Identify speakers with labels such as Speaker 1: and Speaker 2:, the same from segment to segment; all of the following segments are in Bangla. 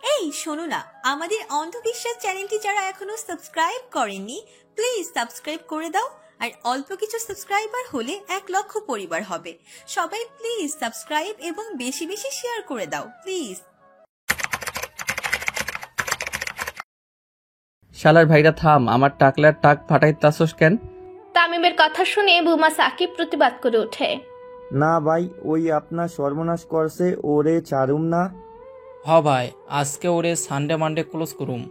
Speaker 1: এই শোনো না, আমাদের অন্ধবিশ্বাস চ্যানেলটি যারা এখনো সাবস্ক্রাইব করেননি প্লিজ সাবস্ক্রাইব করে দাও। আর অল্প কিছু সাবস্ক্রাইবার হলে 1,00,000 পরিবার হবে। সবাই প্লিজ সাবস্ক্রাইব এবং বেশি বেশি শেয়ার করে দাও প্লিজ।
Speaker 2: শালার ভাইরা থাম, আমার টাকলার টাক ফাটাইতাছস কেন?
Speaker 3: তামিমের কথা শুনে বুমা সাকিব প্রতিবাদ করে ওঠে।
Speaker 4: না ভাই, ওই আপনার সর্বনাশ করছে, ওরে চারুম না।
Speaker 5: হ ভাই, আজকে ওরে সানডে মানডে ক্লোজ করুম।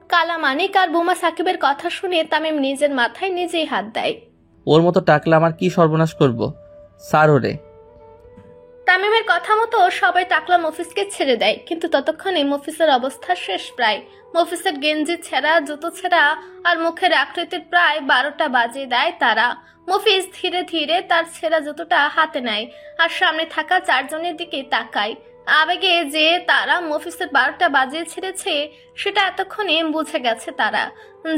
Speaker 3: কালা মানিক আর বুমা সাকিবের কথা শুনে তামিম নিজের মাথায় নিজেই হাত দেয়।
Speaker 2: ওর মতো টাকলা আমার কি সর্বনাশ করব? স্যার ওরে।
Speaker 3: তামিমের কথা মতো সবাই টাকলা মফিজকে ছেড়ে দেয়, কিন্তু ততক্ষণে মফিজের অবস্থা শেষ প্রায়। মফিজের গেঞ্জি ছেঁড়া, জুতো ছেঁড়া আর মুখের আকৃতির প্রায় 12টা বাজিয়ে দেয় তারা। মফিজ ধীরে ধীরে তার ছেঁড়া জুতোটা হাতে নেয় আর সামনে থাকা 4 জনের দিকে তাকায়। আবেগে যে তারা মফিজের 12টা বাজিয়ে ছেড়েছে সেটা এতক্ষণে বুঝে গেছে তারা,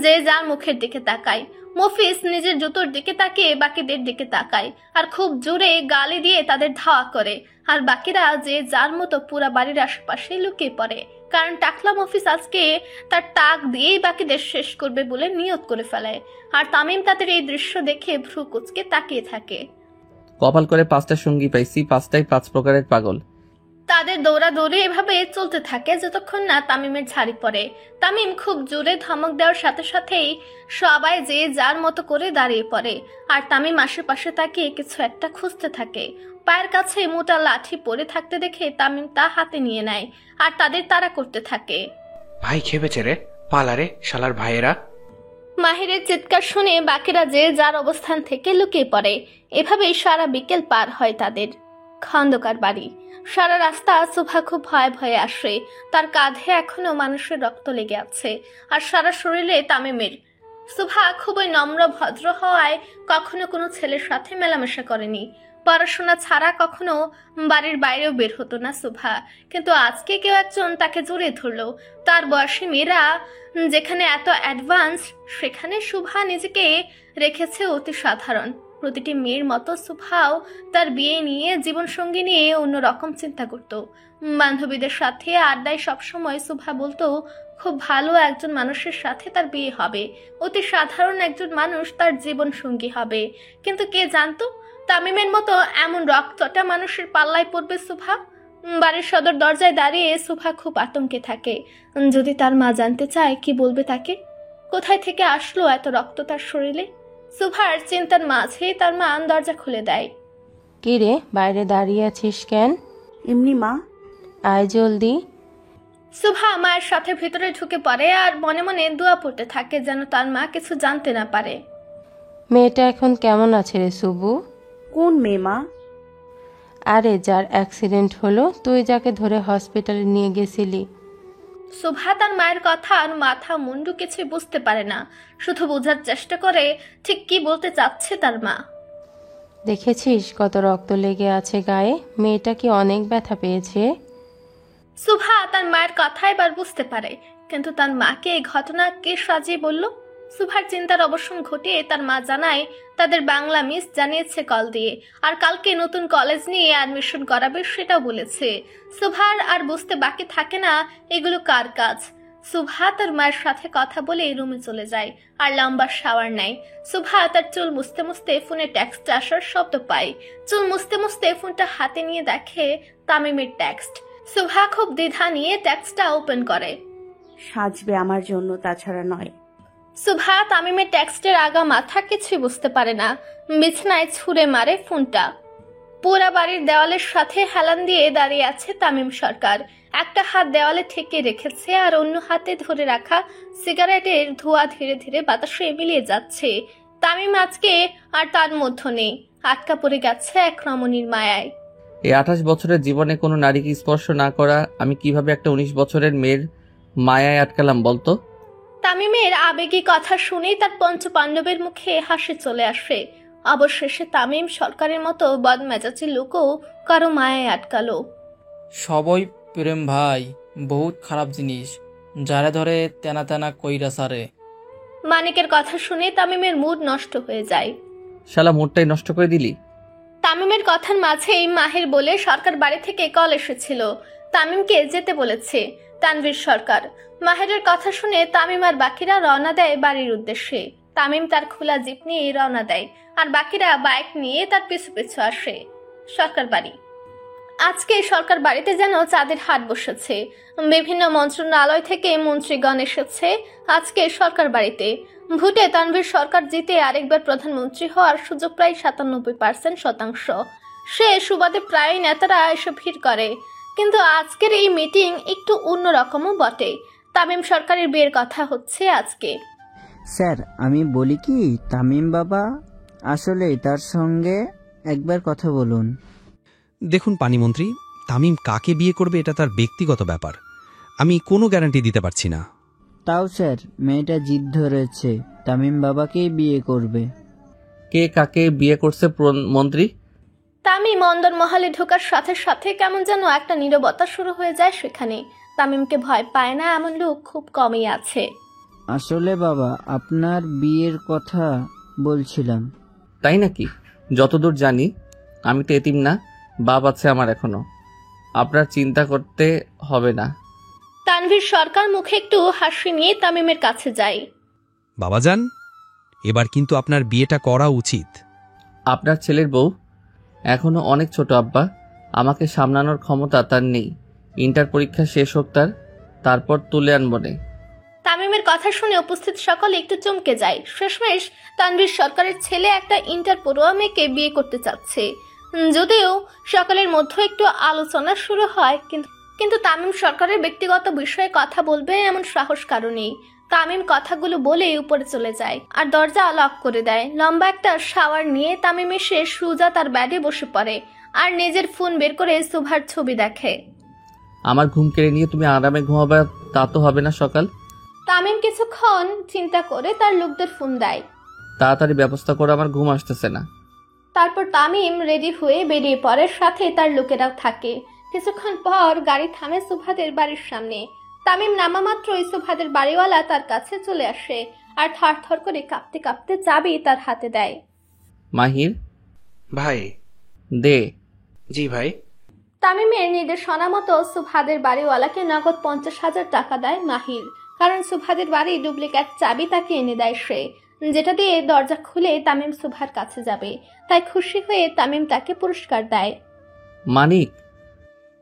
Speaker 3: যে যার মুখের দিকে তাকায়। মফিজ নিজের জুতোর দিকে তাকিয়ে বাকিদের দিকে তাকায় আর খুব জোরে গালি দিয়ে তাদের ধাওয়া করে। আর বাকিরা যে যার মতো পুরা বাড়ির আশেপাশে লুকিয়ে পড়ে, কারণ টাকলা মফিজ আজকে তার টাক দিয়েই বাকিদের শেষ করবে বলে নিয়ত করে ফেলে। আর তামিম তাদের এই দৃশ্য দেখে ভ্রু কুঁচকে তাকিয়ে থাকে।
Speaker 2: কপাল করে 5টা সঙ্গী পাইছি, 5টাই 5 প্রকারের পাগল।
Speaker 3: তাদের দৌড়াদৌড়ি এভাবে চলতে থাকে যতক্ষণ না তামিমের ঝাড়ি পড়ে। তামিম খুব জোরে ধমক দেওয়ার সাথে সাথেই সবাই যে যার মতো করে দাঁড়িয়ে পড়ে। আর তামিম আশেপাশে তাকিয়ে কিছু একটা খুঁজতে থাকে। পায়ের কাছে মোটা লাঠি পড়ে থাকতে দেখে তামিম তা হাতে নিয়ে নেয় আর তাদের তাড়া করতে থাকে।
Speaker 6: ভাই খেপেছে রে, পালারে শালার ভাইয়েরা।
Speaker 3: মাহিরের চিৎকার শুনে বাকিরা যে যার অবস্থান থেকে লুকিয়ে পড়ে। এভাবেই সারা বিকেল পার হয় তাদের। খন্দকার বাড়ি। সারা রাস্তা সুভা খুব ভয়ে ভয়ে আসে। তার কাঁধে এখনো মানুষের রক্ত লেগে আছে আর সারা শরীরে তামিমের। সুভা খুবই নম্র ভদ্র হওয়ায় কখনো কোনো ছেলের সাথে মেলামেশা করেনি। পড়াশোনা ছাড়া কখনো বাড়ির বাইরেও বের হতো না সুভা, কিন্তু আজকে কেউ একজন তাকে জড়িয়ে ধরলো। তার বয়সী মেয়েরা যেখানে এত অ্যাডভান্স, সেখানে সুভা নিজেকে রেখেছে অতি সাধারণ। প্রতিটি মেয়ের মতো সুভাও তার বিয়ে নিয়ে, জীবনসঙ্গী নিয়ে অন্যরকম চিন্তা করত। বান্ধবীদের সাথে আড্ডায় সবসময় সুভা বলতো খুব ভালো একজন মানুষের সাথে তার বিয়ে হবে, অতি সাধারণ একজন মানুষ তার জীবনসঙ্গী হবে। কিন্তু কে জানতো তামিমের মতো এমন রক্তটা মানুষের পাল্লায় পড়বে সুভা। বাড়ির সদর দরজায় দাঁড়িয়ে সুভা খুব আতঙ্কে থাকে। যদি তার মা জানতে চায় কি বলবে তাকে? কোথায় থেকে আসলো এত রক্ত তার শরীরে? সুভার চিন্তার মাঝে তার মা দরজা খুলে দেয়।
Speaker 7: কি রে, বাইরে দাঁড়িয়ে আছিস কেন?
Speaker 8: এমনি মা।
Speaker 7: আয় জলদি।
Speaker 3: সুভা মায়ের সাথে ভিতরে ঢুকে পড়ে আর মনে মনে দোয়া পড়তে থাকে যেন তার মা কিছু জানতে না পারে।
Speaker 7: মেয়েটা এখন কেমন আছে রে সুবু?
Speaker 8: কোন মেয়ে মা?
Speaker 7: আরে যার অ্যাক্সিডেন্ট হলো, তুই যাকে ধরে হসপিটালে নিয়ে গেছিলি।
Speaker 3: সুভা তার মায়ের কথা আর মাথা মুন্ডু কিছু বুঝতে পারে না, শুধু বোঝার চেষ্টা করে ঠিক কি বলতে চাচ্ছে তার মা।
Speaker 7: দেখেছিস কত রক্ত লেগে আছে গায়ে? মেয়েটা কি অনেক ব্যথা পেয়েছে?
Speaker 3: সুভা তার মায়ের কথা এবার বুঝতে পারে, কিন্তু তার মাকে এই ঘটনা কে সাজিয়ে বলল? সুভার চিন্তার অবসান ঘটিয়ে তার মা জানায় তাদের বাংলা মিস জানিয়েছে কল দিয়ে, আর কালকে নতুন কলেজ নিয়ে অ্যাডমিশন করাবে সেটাও বলেছে। সুভার আর বুঝতে বাকি থাকে না এগুলো কার কাজ। সুভা তার মায়ের সাথে কথা বলে রুমে চলে যায় আর লম্বা শাওয়ার নেয়। সুভা তার চুল মুছতে মুছতে ফোনে টেক্সট আসার শব্দ পায়। চুল মুছতে মুছতে ফোনটা হাতে নিয়ে দেখে তামিমের টেক্সট। সুভা খুব দ্বিধা নিয়ে টেক্সটটা ওপেন করে।
Speaker 8: সাজবে আমার জন্য, তাছাড়া নয়।
Speaker 3: সুভা তামিমের টেক্সটের আগা মাথা কিছুই বুঝতে পারে না, বিছানায় ছুঁড়ে মারে ফোনটা। পুরা বাড়ির দেওয়ালের সাথে হেলান দিয়ে দাঁড়িয়ে আছে তামিম সরকার। একটা হাত দেওয়ালে ঠেকে রেখেছে আর অন্য হাতে ধরে রাখা সিগারেটের ধোঁয়া ধীরে ধীরে বাতাসে মিলিয়ে যাচ্ছে। তামিম আজকে আর তার মধ্যে নেই, আটকা পড়ে গেছে এক রমণীর মায়ায়।
Speaker 2: এই 28 বছরের জীবনে কোনো নারীকে স্পর্শ না করা আমি কিভাবে একটা 19 বছরের মেয়ের মায়ায় আটকালাম বলতো?
Speaker 3: তামিমের আবেগী কথা শুনেই তার পঞ্চপাণ্ডবের মুখে হাসি চলে আসে। অবশেষে তামিম সরকারের মতো বদমেজাজি লোকও কারো মায়ায় আটকালো।
Speaker 5: সবই প্রেম ভাই, বহুত খারাপ জিনিস, যারে ধরে তেনা তেনা কইরা সারে।
Speaker 3: মানিকের কথা শুনে তামিমের মুড নষ্ট হয়ে যায়।
Speaker 2: শালা মুডটাই নষ্ট করে দিলি।
Speaker 3: তামিমের কথার মাঝেই মাহির বলে সরকার বাড়ি থেকে কল এসেছিল, তামিমকে যেতে বলেছে। তানভীর সরকার। মাহিরের কথা শুনে তামিম আর বাকিরা রওনা দেয় বাড়ির উদ্দেশ্যে। তামিম তার খোলা জিপ নিয়ে রওনা দেয়, আর বাকিরা বাইক নিয়ে তার পিছু পিছু আসে। সরকার বাড়ি। আজকে সরকার বাড়িতে যেন চাঁদের হাট বসেছে। বিভিন্ন মন্ত্রণালয় থেকে মন্ত্রীগণ এসেছে আজকে সরকার বাড়িতে। ভোটে তানভীর সরকার জিতে আরেকবার প্রধানমন্ত্রী হওয়ার সুযোগ প্রায় 97% সে সুবাদে প্রায় নেতারা এসে ভিড় করে। কিন্তু আজকের এই মিটিং একটু অন্যরকমও বটে। তামিম সরকারের বিয়ের কথা হচ্ছে আজকে।
Speaker 9: স্যার, আমি বলি কি, তামিম বাবা আসলে তার সঙ্গে একবার কথা বলুন।
Speaker 10: দেখুন পানিমন্ত্রী, তামিম কাকে বিয়ে করবে এটা তার ব্যক্তিগত ব্যাপার, আমি কোনো গ্যারান্টি দিতে পারছি না।
Speaker 9: তাও স্যার, মেয়েটা জিদ ধরেছে তামিম বাবাকেই বিয়ে করবে।
Speaker 2: কে কাকে বিয়ে করছে মন্ত্রী?
Speaker 3: তামিম অন্দরমহলে ঢোকার সাথে সাথে কেমন যেন একটা নীরবতা শুরু হয়ে যায় সেখানে। তামিমকে ভয় পায় না এমন লোক খুব কমই আছে।
Speaker 9: আসলে বাবা, আপনার বিয়ের কথা বলছিলাম।
Speaker 2: তাই নাকি? যতদূর জানি আমি তো এতিম না, বাপ আছে আমার এখনো, আপনার চিন্তা করতে হবে না।
Speaker 3: তানভীর সরকার মুখে একটু হাসি নিয়ে তামিমের কাছে যায়।
Speaker 10: বাবাজান, এবার কিন্তু আপনার বিয়েটা করা উচিত।
Speaker 2: আপনার ছেলের বউ এখনো অনেক ছোট আব্বা, আমাকে সামলানোর ক্ষমতা তার নেই। ইন্টার পরীক্ষা শেষ হোক তারপর তুলে আনবো নে।
Speaker 3: তামিমের কথা শুনে উপস্থিত সকলে একটু চমকে যায়। শেষমেশ তানভীর সরকারের ছেলে একটা ইন্টার পড়ুয়া মেয়েকে বিয়ে করতে চাচ্ছে। যদিও সকলের মধ্যে একটু আলোচনা শুরু হয়, কিন্তু তামিম সরকারের ব্যক্তিগত বিষয়ে কথা বলবে এমন সাহস কারো নেই। তামিম কথাগুলো বলে উপরে চলে যায় আর দরজা লক করে দেয়। লম্বা একটা শাওয়ার নিয়ে তামিম এসে সুজা তার ব্যাডে বসে পড়ে আর নিজের ফোন বের করে সুভার ছবি দেখে।
Speaker 2: আমার ঘুম কেড়ে নিয়ে তুমি আরামে ঘুমাবে, তা তো হবে না। সকাল
Speaker 3: তামিম কিছুক্ষণ চিন্তা করে তার লোকদের ফোন দেয়।
Speaker 2: তাড়াতাড়ি ব্যবস্থা করে, আমার ঘুম আসতেছে না।
Speaker 3: তারপর তামিম রেডি হয়ে বেরিয়ে পড়ে, সাথে তার লোকেরাও থাকে। কিছুক্ষণ পর গাড়ি থামে সুভাদের বাড়ির সামনে। তামিম নামা মাত্রই সুভাদের বাড়িওয়ালা তার কাছে চলে আসে আর থরথর করে কাঁপতে কাঁপতে চাবি তার হাতে দেয়।
Speaker 2: মাহির
Speaker 6: ভাই।
Speaker 2: দে।
Speaker 6: জি ভাই।
Speaker 3: তামিমের নির্দেশনা মতো সুভাদের বাড়িওয়ালাকে নগদ 50,000 টাকা দেয় মাহির, কারণ সুভাদের বাড়ি ডুপ্লিকেট চাবি তাকে এনে দেয় সে, যেটা দিয়ে দরজা খুলে তামিম সুভার কাছে যাবে। তাই খুশি হয়ে তামিম তাকে পুরস্কার দেয়।
Speaker 2: মানিক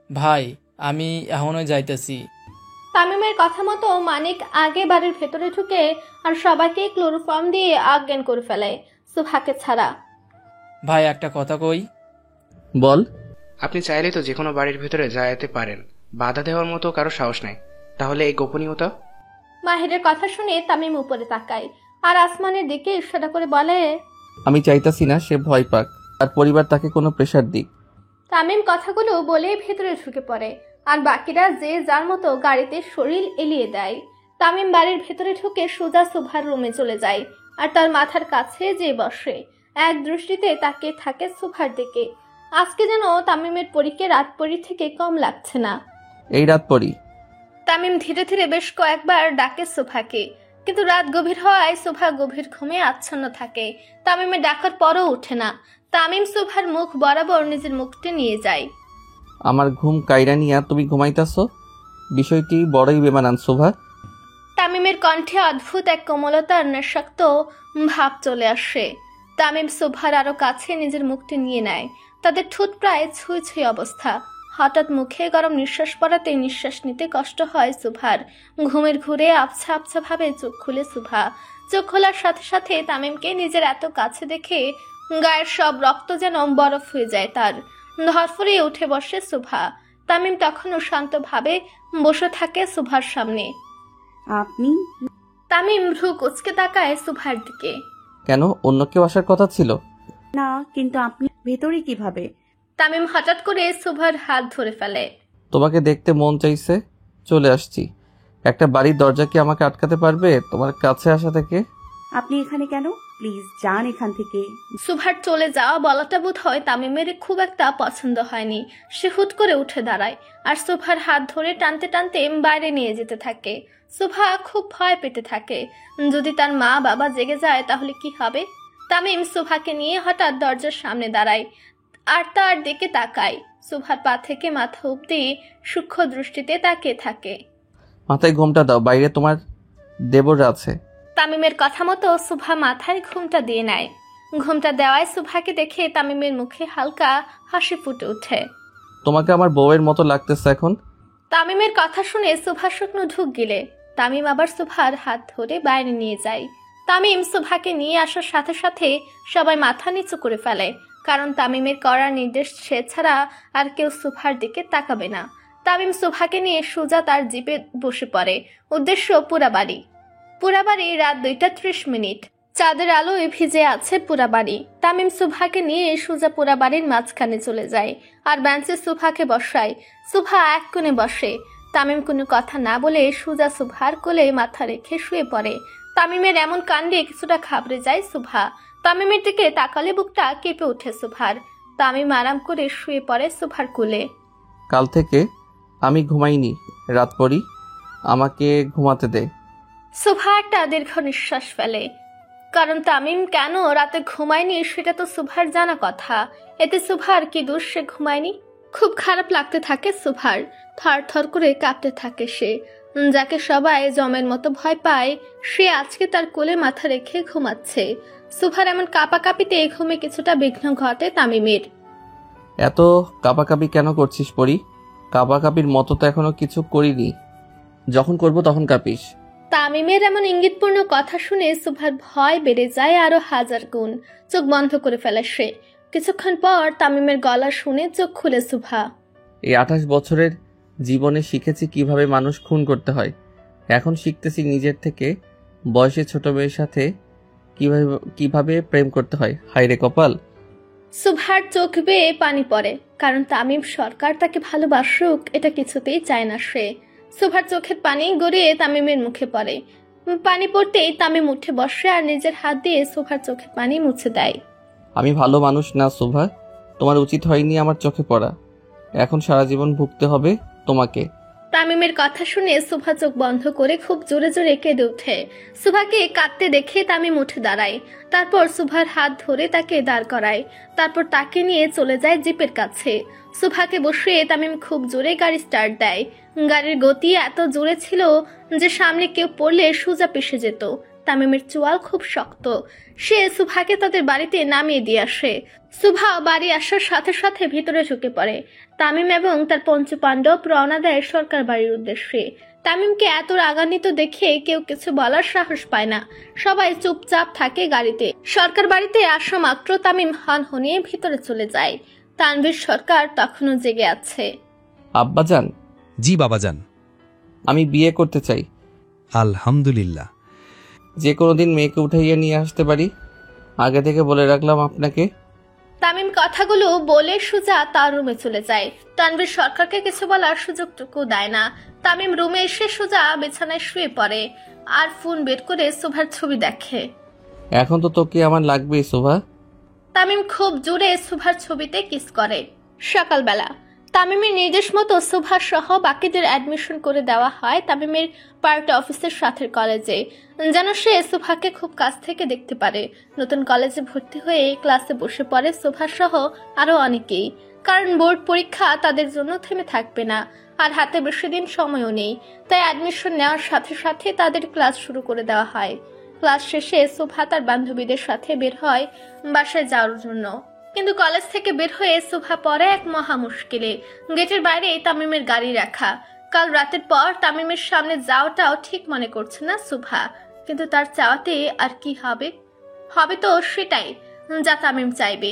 Speaker 5: ভাই, আমি এখনো যাইতেছি।
Speaker 3: তামিমের কথা মতো মানিক আগে বাড়ির ভেতরে ঢুকে আর সবাইকে ক্লোরোফর্ম দিয়ে অজ্ঞান করে ফেলে, সুভাকে ছাড়া।
Speaker 5: ভাই, একটা কথা কই।
Speaker 2: বল।
Speaker 6: আপনি চাইলে তো যে কোনো বাড়ির ভেতরে যেতে পারেন, বাধা দেওয়ার মতো কারো সাহস নাই, তাহলে এই গোপনীয়তা?
Speaker 3: মাহিরের কথা শুনে তামিম উপরে তাকায় আর আসমানের দিকে ইশারা করে বলে,
Speaker 2: আমি চাইতাছি না সে ভয় পাক, তার পরিবার তাকে কোনো প্রেশার দিক।
Speaker 3: তামিম কথাগুলো বলে ভেতরে ঢুকে পড়ে আর বাকিরা যে যার মতো গাড়িতে শরীর এলিয়ে দেয়। তামিম বাড়ির ভেতরে ঢুকে সোজা সুভার রুমে চলে যায় আর তার মাথার কাছে যে বসে এক দৃষ্টিতে তাকিয়ে থাকে সুভার দিকে। আজকে যেন তামিমের পরীকে রাত পরী থেকে কম লাগছে না।
Speaker 2: এই রাত পরী?
Speaker 3: তামিম ধীরে ধীরে বেশ কয়েকবার ডাকে সুভাকে, কিন্তু রাত গভীর হওয়ায় সুভা গভীর ঘুমে আচ্ছন্ন থাকে। তামিমের ডাকার পরও ওঠে না। তামিম সুভার মুখ বরাবর নিজের মুখটি নিয়ে যায়।
Speaker 2: আমার ঘুম কাইরা নিয়া তুমি ঘুমাইতাছ, বিষয়টি বড়ই বেমানান শোভা।
Speaker 3: তামিমের কণ্ঠে অদ্ভুত এক কোমলতার নেশাক্ত ভাব চলে আসে। তামিম সুভার আরো কাছে নিজের মুখটি নিয়ে নেয়। তাদের ঠোঁট প্রায় ছুঁই ছুঁই অবস্থা। হঠাৎ মুখে গরম নিঃশ্বাস পড়াতে নিঃশ্বাস নিতে কষ্ট হয় সুভার। ঘুমের ঘুরে আবছা আবছা ভাবে চোখ খুলে সুভা। চোখ খোলার সাথে সাথে তামিমকে নিজের এত কাছে দেখে গায়ের সব রক্ত যেন বরফ হয়ে যায় তার। ধরফরিয়ে উঠে বসে সুভা। তামিম তখনও শান্তভাবে বসে থাকে সুভার সামনে।
Speaker 8: আপনি?
Speaker 3: তামিম ভ্রু কুঁচকে তাকায় সুভার দিকে।
Speaker 2: কেন, অন্য কেউ আসার কথা ছিল?
Speaker 8: না, কিন্তু আপনি ভেতরে কিভাবে?
Speaker 3: তামিম হঠাৎ করে সুভার হাত ধরে ফেলে।
Speaker 2: তোমাকে দেখতে মন চাইছে, চলে আসছি। একটা বাড়ির দরজা কি আমাকে আটকাতে পারবে তোমার কাছে আসা থেকে?
Speaker 8: আপনি এখানে কেন? প্লিজ যান এখান থেকে।
Speaker 3: সুভার চলে যাওয়া বলাটা বোধ হয় তামিমের খুব একটা পছন্দ হয়নি। সে হুট করে উঠে দাঁড়ায় আর সুভার হাত ধরে টানতে টানতে বাইরে নিয়ে যেতে থাকে। সুভা খুব ভয় পেতে থাকে, যদি তার মা বাবা জেগে যায় তাহলে কি হবে। তামিম সুভাকে নিয়ে হঠাৎ দরজার সামনে দাঁড়ায় আর তার দিকে তাকায়। সুভার পা থেকে মাথা অব্দি সূক্ষ্ম দৃষ্টিতে তাকিয়ে থাকে।
Speaker 2: মাথায় ঘোমটা দাও, বাইরে তোমার দেবররা আছে।
Speaker 3: তামিমের কথা মতো সুভা মাথায় ঘুমটা দিয়ে নেয়। ঘুমটা দেওয়ায় সুভাকে দেখে তামিমের মুখে হালকা হাসি ফুটে ওঠে।
Speaker 2: তোমাকে আমার বউয়ের মতো লাগতেছে এখন।
Speaker 3: তামিমের কথা শুনে সুভা শুকনো ঢুক গিলে তামিম আবার সুভার হাত ধরে বাইরে নিয়ে যায়। তামিম সুভাকে নিয়ে আসার সাথে সাথে সবাই মাথা নিচু করে ফেলে, কারণ তামিমের করার নির্দেশ সে ছাড়া আর কেউ সুভার দিকে তাকাবে না। তামিম সুভাকে নিয়ে সোজা তার জিপে বসে পড়ে। উদ্দেশ্য পুরাবাড়ি। পুরাবাড়ি রাত 2:30। চাঁদের আলোয় ভিজে আছে পুরাবাড়ি। তামিম সুভাকে নিয়ে সোজা পুরাবাড়ির মাঝখানে চলে যায় আর বেঞ্চে সুভাকে বসায়। সুভা এক কোণে বসে। তামিম কোনো কথা না বলে সোজা সুভার কোলে মাথা রেখে শুয়ে পড়ে। তামিমের এমন কাণ্ডে কিছুটা ঘাবড়ে যায় সুভা। তামিমের দিকে তাকালে বুকটা কেঁপে ওঠে সুভার। তামিম আরাম করে শুয়ে পড়ে সুভার কোলে।
Speaker 2: কাল থেকে আমি ঘুমাইনি, রাত পড়ি, আমাকে ঘুমাতে দে।
Speaker 3: সুভা একটা দীর্ঘ নিঃশ্বাস ফেলে, কারণ তামিম কেন রাতে ঘুমায়নি সেটা তো সুভার জানা কথা। এতে সুভার কি দোষ সে ঘুমায়নি? খুব খারাপ লাগতে থাকে সুভার। থর থর করে কাঁপতে থাকে সে। যাকে সবাই জমের মতো ভয় পায়, সে আজকে তার কোলে মাথা রেখে ঘুমাচ্ছে। সুভার এমন কাঁপাকাঁপিতে ঘুমে কিছুটা বিঘ্ন ঘটে তামিমের।
Speaker 2: এত কাঁপাকাঁপি কেন করছিস পরি? কাঁপাকাঁপির মতো তো এখনো কিছু করিনি, যখন করব তখন কাঁপিস।
Speaker 3: তামিমের এমন ইঙ্গিতপূর্ণ কথা শুনে সুভার ভয় বেড়ে যায় আরো 1000 গুণ। চোখ বন্ধ করে ফেলে সে। কিছুক্ষণ পর তামিমের গলা শুনে চোখ খুলে সুভা।
Speaker 2: এই 28 বছরের জীবনে শিখেছি কিভাবে মানুষ খুন করতে হয়। এখন শিখতেছি নিজের থেকে বয়সে ছোট মেয়ের সাথে কিভাবে প্রেম করতে হয়। হায় রে কপাল।
Speaker 3: সুভার চোখ বেয়ে পানি পড়ে, কারণ তামিম সরকার তাকে ভালোবাসুক এটা কিছুতেই চায় না সে। সুভার চোখের পানি গড়িয়ে তামিমের মুখে পড়ে। পানি পড়তেই তামিম উঠে বসে আর নিজের হাত দিয়ে সুভার চোখের পানি মুছে দেয়।
Speaker 2: আমি ভালো মানুষ না শোভা, তোমার উচিত হয়নি আমার চোখে পড়া। এখন সারা জীবন ভুগতে হবে তোমাকে।
Speaker 3: তামিমের কথা শুনে সুভা চোখ বন্ধ করে খুব জোরে জোরে কেঁদে ওঠে। সুভাকে কাঁদতে দেখে তামিম উঠে দাঁড়ায়। তারপর সুভার হাত ধরে তাকে দাঁড় করায়। তারপর তাকে নিয়ে চলে যায় জিপের কাছে। সুভাকে বসিয়ে তামিম খুব জোরে গাড়ি স্টার্ট দেয়। গাড়ির গতি এত জোরে ছিল যে সামনে কেউ পড়লে সোজা পিষে যেত। তামিমের চোয়াল খুব শক্ত। সে সুভাকে তাদের বাড়িতে নামিয়ে দিয়ে আসে। সুভা বাড়ি আসার সাথে সাথে ভিতরে ঢুকে পড়ে। তামিম এবং তার পঞ্চপাণ্ডব রওনা দেয় সরকার বাড়ির উদ্দেশ্যে। তামিমকে এত রাগান্বিত দেখে কেউ কিছু বলার সাহস পায় না। সবাই চুপচাপ থাকে গাড়িতে। সরকার বাড়িতে আসা মাত্র তামিম হনহনিয়ে ভিতরে চলে যায়। তানভীর সরকার তখনও জেগে আছে।
Speaker 2: আব্বাজান।
Speaker 10: জি বাবাজান।
Speaker 2: আমি বিয়ে করতে চাই।
Speaker 10: আলহামদুলিল্লাহ।
Speaker 2: যে কোনো দিন মেয়েকে উঠাইয়া নিয়ে আসতে পারি, আগে থেকে বলে রাখলাম আপনাকে।
Speaker 3: তামিম কথাগুলো বলে সুজা তার রুমে চলে যায়। তানভীর সরকারকে কিছু বলার সুযোগটুকু দেয় না। তামিম রুমে এসে সুজা বিছানায় শুয়ে পড়ে আর ফোন বের করে সুভার ছবি দেখে।
Speaker 2: এখন তো তোকে আমার লাগবেই শোভা।
Speaker 3: তামিম খুব জোরে সুভার ছবিতে কিস করে। সকালবেলা তামিমের নির্দেশ মতো সুভা সহ বাকিদের অ্যাডমিশন করে দেওয়া হয় তামিমের পার্টি অফিসের সাথের কলেজে, যেন সে সুভাকে খুব কাছ থেকে দেখতে পারে। নতুন কলেজে ভর্তি হয়ে ক্লাসে বসে পড়ে সুভা সহ আরো অনেকেই, কারণ বোর্ড পরীক্ষা তাদের জন্য থেমে থাকবে না আর হাতে বেশি দিন সময়ও নেই। তাই অ্যাডমিশন নেওয়ার সাথে সাথে তাদের ক্লাস শুরু করে দেওয়া হয়। ক্লাস শেষে সুভা তার বান্ধবীদের সাথে বের হয় বাসায় যাওয়ার জন্য। কিন্তু কলেজ থেকে বের হয়ে সুভা পড়ে এক মহা মুশকিলে। গেটের বাইরে তামিমের গাড়ি রাখা। কাল রাতের পর তামিমের সামনে যাওয়াটাও ঠিক মনে করছে না সুভা, কিন্তু তার চাওয়াতে আর কি হবে? হবে তো সেটাই যা তামিম চাইবে।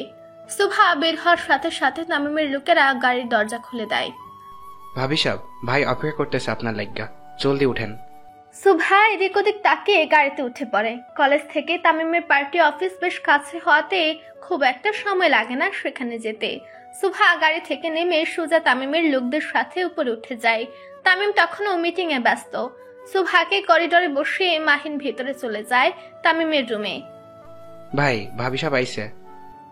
Speaker 3: সুভা বের হওয়ার সাথে সাথে তামিমের লোকেরা গাড়ির দরজা খুলে দেয়।
Speaker 6: ভাবি সাহেব, ভাই অপেক্ষা করতেছে আপনার লাইগা, জলদি উঠেন।
Speaker 3: সুভা এদিক ওদিক তাকে গাড়িতে উঠে পড়ে। কলেজ থেকে তামিমের পার্টি অফিস বেশ কাছে হওয়াতে খুব একটা সময় লাগে না সেখানে যেতে। সুভা গাড়ি থেকে নেমে সোজা তামিমের লোকদের সাথে উপরে উঠে যায়। তামিম তখনও মিটিং এ ব্যস্ত। সুভাকে করিডোরে বসিয়ে মাহিন ভেতরে চলে যায় তামিমের রুমে।
Speaker 6: ভাই, ভাবি সাহেব আইছে।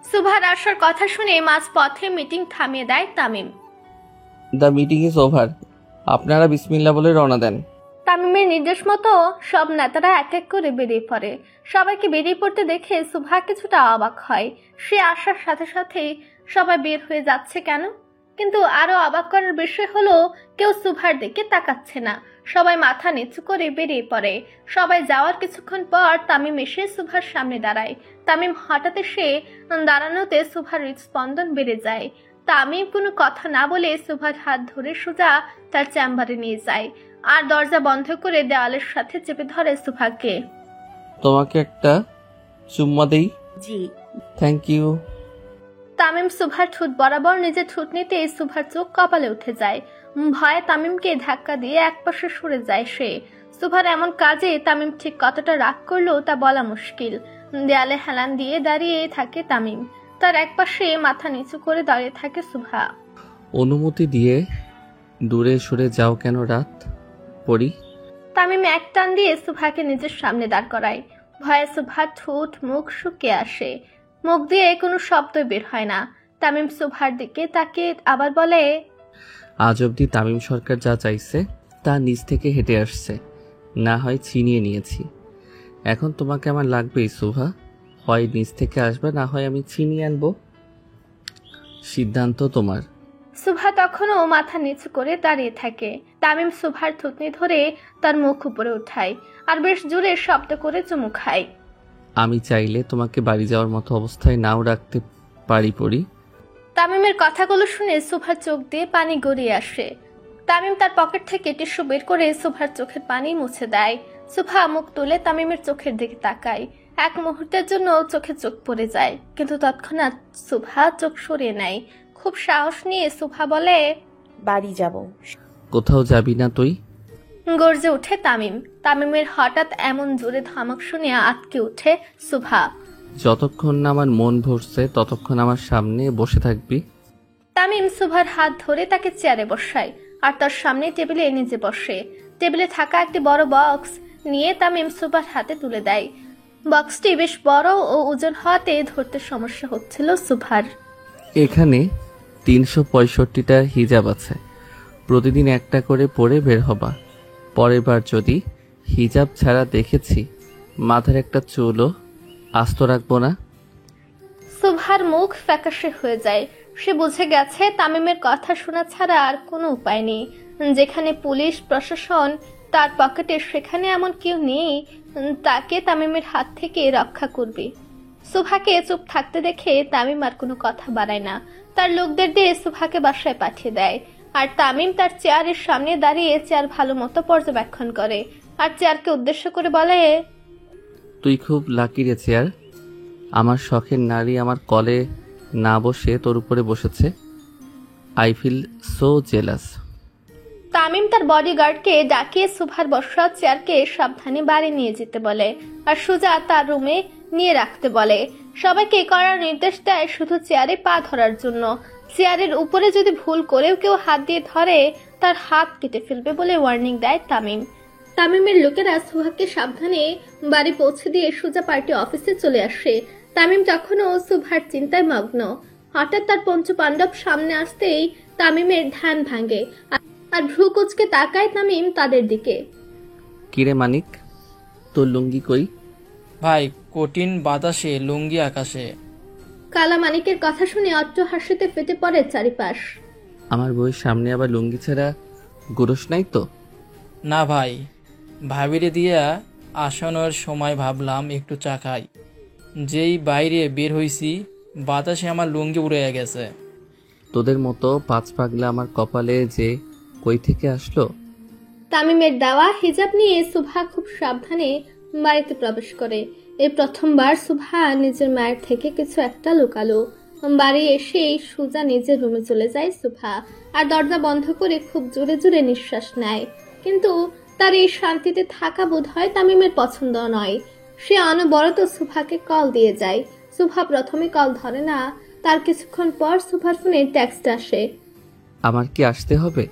Speaker 3: সুভার আসার কথা শুনে মাঝ পথে মিটিং থামিয়ে দেয় Tamim.
Speaker 2: The meeting is over, আপনারা বিসমিল্লাহ বলে রওনা দেন।
Speaker 3: তামিমের নির্দেশ মতো সব নেতারা এক এক করে বেরিয়ে পড়ে। সবাইকে বেরিয়ে পড়তে দেখে সুভা কিছুটা অবাক হয়। সে আসার সাথে সাথে সবাই বের হয়ে যাচ্ছে কেন? কিন্তু আরো অবাক করার বিষয় হলো কেউ সুভার দিকে তাকাচ্ছে না। সবাই মাথা নিচু করে বেরিয়ে পড়ে। সবাই যাওয়ার কিছুক্ষণ পর তামিম এসে সুভার সামনে দাঁড়ায়। তামিম হঠাৎ এসে দাঁড়ানোতে সুভার হৃদস্পন্দন বেড়ে যায়। তামিম কোনো কথা না বলে সুভার হাত ধরে সোজা তার চেম্বারে নিয়ে যায় আর দরজা বন্ধ করে দেওয়ালের সাথে চেপে ধরে সুভাকে।
Speaker 2: তোমাকে একটা চুম্মা দেই?
Speaker 8: জি।
Speaker 2: Thank you.
Speaker 3: তামিম সুভার ঠোঁট বরাবর নিজের ঠোঁট নিতে সুভার চোখ কপালে উঠে যায়। ভয়ে তামিমকে ধাক্কা দিয়ে একপাশে সরে যায় সে। সুভার এমন কাজে তামিম ঠিক কতটা রাগ করলো তা বলা মুশকিল। দেয়ালে হেলান দিয়ে দাঁড়িয়ে থাকে তামিম, তার একপাশে মাথা নিচু করে দাঁড়িয়ে থাকে সুভা।
Speaker 2: অনুমতি দিয়ে দূরে সরে যাও কেন রাত পড়ি?
Speaker 3: তামিম এক টান দিয়ে সুভাকে নিজের সামনে দাঁড় করায়। ভয়ে সুভার ঠোঁট মুখ শুকিয়ে আসে, মুখ দিয়ে কোনো শব্দ বের হয় না। তামিম সুভার দিকে তাকে আবার বলে,
Speaker 2: আজ অবধি তামিম সরকার যা চাইছে তা নিজ থেকে হেঁটে আসছে, না হয় ছিনিয়ে নিয়েছি। এখন তোমাকে আমার লাগবেই সুভা, হয় নিজ থেকে আসবে না হয় আমি ছিনিয়ে আনবো, সিদ্ধান্ত তোমার।
Speaker 3: সুভা তখনও মাথা নিচু করে দাঁড়িয়ে থাকে। তামিম সুভার থুতনি ধরে তার মুখ উপরে উঠায় আর বেশ জোরে শব্দ করে চুমু খায়।
Speaker 2: আমি চাইলে তোমাকে বাড়ি যাওয়ার মতো অবস্থায় নাও রাখতে পারি পড়ি।
Speaker 3: তামিমের কথাগুলো শুনে সুভার চোখ দিয়ে পানি গড়িয়ে আসে। তামিম তার পকেট থেকে টিস্যু বের করে সুভার চোখের পানি মুছে দেয়। সুভা মুখ তুলে তামিমের চোখের দিকে তাকায়। এক মুহূর্তের জন্য চোখে চোখ পড়ে যায়, কিন্তু তৎক্ষণাৎ সুভা চোখ সরিয়ে নেয়। খুব সাহস নিয়ে সুভা বলে,
Speaker 8: বাড়ি যাব।
Speaker 2: কোথাও যাবি না তুই?
Speaker 3: গর্জে উঠে তামিম। তামিমের হঠাৎ এমন জোরে ধমক শুনে আটকে উঠে সুভা।
Speaker 2: যতক্ষণ না আমার মন ভরছে ততক্ষণ আমার সামনে বসে থাকবি।
Speaker 3: তামিম সুভার হাত ধরে তাকে চেয়ারে বসায় আর তার সামনে টেবিলে নিজে বসে। টেবিলে থাকা একটি বড় বক্স নিয়ে তামিম সুভার হাতে তুলে দেয়। বক্সটি বেশ বড় ও ওজন হওয়াতে ধরতে সমস্যা হচ্ছিল সুভার।
Speaker 2: এখানে 365টা হিজাব আছে, প্রতিদিন একটা করে পরে বের হবা। পরের বার যদি হিজাব ছাড়া দেখেছি মাথার একটা চুলও আস্ত রাখবো না।
Speaker 3: সুভার মুখ ফ্যাকাশে হয়ে যায়। সে বুঝে গেছে তামিমের কথা শোনা ছাড়া আর কোনো উপায় নেই। যেখানে পুলিশ প্রশাসন তার পকেটে, সেখানে এমন কেউ নেই তাকে তামিমের হাত থেকে রক্ষা করবে। সুভাকে চুপ থাকতে দেখে তামিম আর কোনো কথা বাড়ায় না। তার লোকদের দিয়ে সুভাকে বাসায় পাঠিয়ে দেয় আর তামিম তার চেয়ারের সামনে দাঁড়িয়ে চেয়ার ভালো মতো পর্যবেক্ষণ করে আর চেয়ারকে উদ্দেশ্য করে বলে,
Speaker 2: তুই খুব লাকি রে চেয়ার, আমার শখের নারী আমার কলে না বসে তোর উপরে বসেছে। I feel so jealous.
Speaker 3: Tamim তার বডিগার্ডকে ডাকিয়ে সুভার বসা চেয়ারকে সাবধানে বাড়ি নিয়ে যেতে বলে আর সোজা তার রুমে নিয়ে রাখতে বলে। সবাইকে করার নির্দেশ দেয় শুধু চেয়ারে পা ধরার জন্য। চেয়ারের উপরে যদি ভুল করেও কেউ হাত দিয়ে ধরে তার হাত কেটে ফেলবে বলে ওয়ার্নিং দেয় তামিম। তামিমের লোকেরা সুভাকে সাবধানে বাড়ি পৌঁছে দিয়ে সোজা পার্টি অফিসে চলে আসে। তামিম তখনও সুভার চিন্তায় মগ্ন। হঠাৎ তার পঞ্চপাণ্ডব সামনে আসতেই তামিমের ধ্যান ভাঙে আর ভ্রু কুচকে তাকায় তামিম তাদের দিকে।
Speaker 2: কিরে মানিক, তোর লুঙ্গি কই?
Speaker 5: ভাই, কঠিন বাতাসে লুঙ্গি আকাশে।
Speaker 3: কালা মানিকের কথা শুনে অট্ট হাসিতে ফেটে পড়ে চারিপাশ।
Speaker 2: আমার বউয়ের সামনে আবার লুঙ্গি ছাড়া গুরস নাই তো?
Speaker 5: না ভাই, ভাবিরে দিয়া আসানোর সময় ভাবলাম একটু চা খাই। যেই বাইরে বের হইছি বাতাসে আমার লুঙ্গি উড়ে গেছে।
Speaker 2: তোদের মতো পাঁচ পাগলা আমার কপালে যে কই থেকে আসলো?
Speaker 3: তামিমের দেওয়া হিজাব নিয়ে সুভা খুব সাবধানে বাড়িতে প্রবেশ করে। এই প্রথমবার সুভা নিজের মায়ের থেকে কিছু একটা লুকালো। বাড়ি এসেই সোজা নিজের রুমে চলে যায় সুভা আর দরজা বন্ধ করে খুব জোরে জোরে নিঃশ্বাস নেয়। কিন্তু তার এই শান্তিতে থাকা বোধ হয় তামিমের পছন্দ নয়। সে অনবরত সুভাকে কল দিয়ে যায়। সুভা প্রথমে কল ধরে না, তার কিছুক্ষণ পর সুভার ফোনে টেক্সট আসে।
Speaker 2: আমার কি আসতে হবে?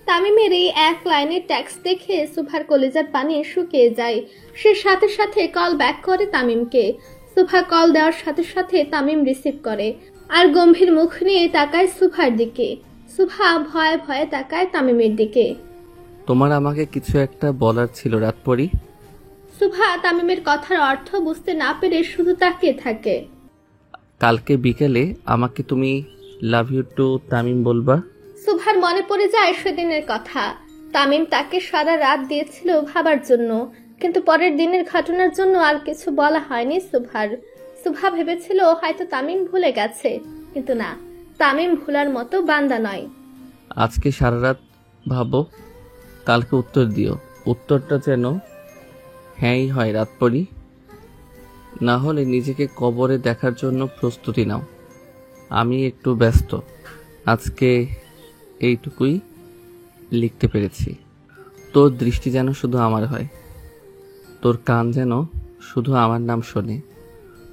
Speaker 3: তামিমের এই এক লাইনের টেক্সট দেখে সুভার কলিজার পানি শুকিয়ে যায়। সে সাথে সাথে কল ব্যাক করে তামিমকে। সুভা কল দেওয়ার সাথে সাথে তামিম রিসিভ করে আর গম্ভীর মুখ নিয়ে তাকায় সুভার দিকে। সুভা ভয়ে ভয়ে তাকায় তামিমের দিকে।
Speaker 2: তোমার আমাকে কিছু একটা বলার ছিল রাতপরি।
Speaker 3: সুভা তামিমের কথার অর্থ বুঝতে না পেরে শুধু তাকিয়ে থাকে।
Speaker 2: কালকে বিকেলে আমাকে তুমি লাভ ইউ টু তামিম বলবা।
Speaker 3: সুভার মনে পড়ে যায় সেদিনের কথা। তামিম তাকে সারা রাত দিয়েছিল ভাবার জন্য, কিন্তু পরের দিনের ঘটনার জন্য আর কিছু বলা হয়নি সুভার। সুভা ভেবেছিল হয়তো তামিম ভুলে গেছে, কিন্তু না, তামিম ভুলার মতো বান্দা নয়।
Speaker 2: আজকে সারা রাত ভাবো, কালকে উত্তর দিও। উত্তরটা যেন হ্যাঁই হয় রাত পরি, না হলে নিজেকে কবরে দেখার জন্য প্রস্তুতি নাও। আমি একটু ব্যস্ত, আজকে এইটুকুই লিখতে পেরেছি। তোর দৃষ্টি যেন শুধু আমার হয়, তোর কান যেন শুধু আমার নাম শোনে,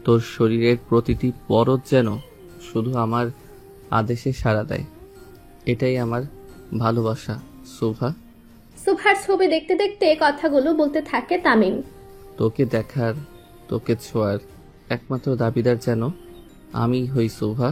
Speaker 2: তোর শরীরের প্রতিটি পরত যেন শুধু আমার আদেশে সাড়া দেয়। এটাই আমার ভালোবাসা শোভা।
Speaker 3: সুভার ছবি দেখতে দেখতে কথাগুলো বলতে থাকে তামিম।
Speaker 2: তোকে দেখার, তোকে ছোঁয়ার একমাত্র দাবিদার যেন আমি হই শোভা।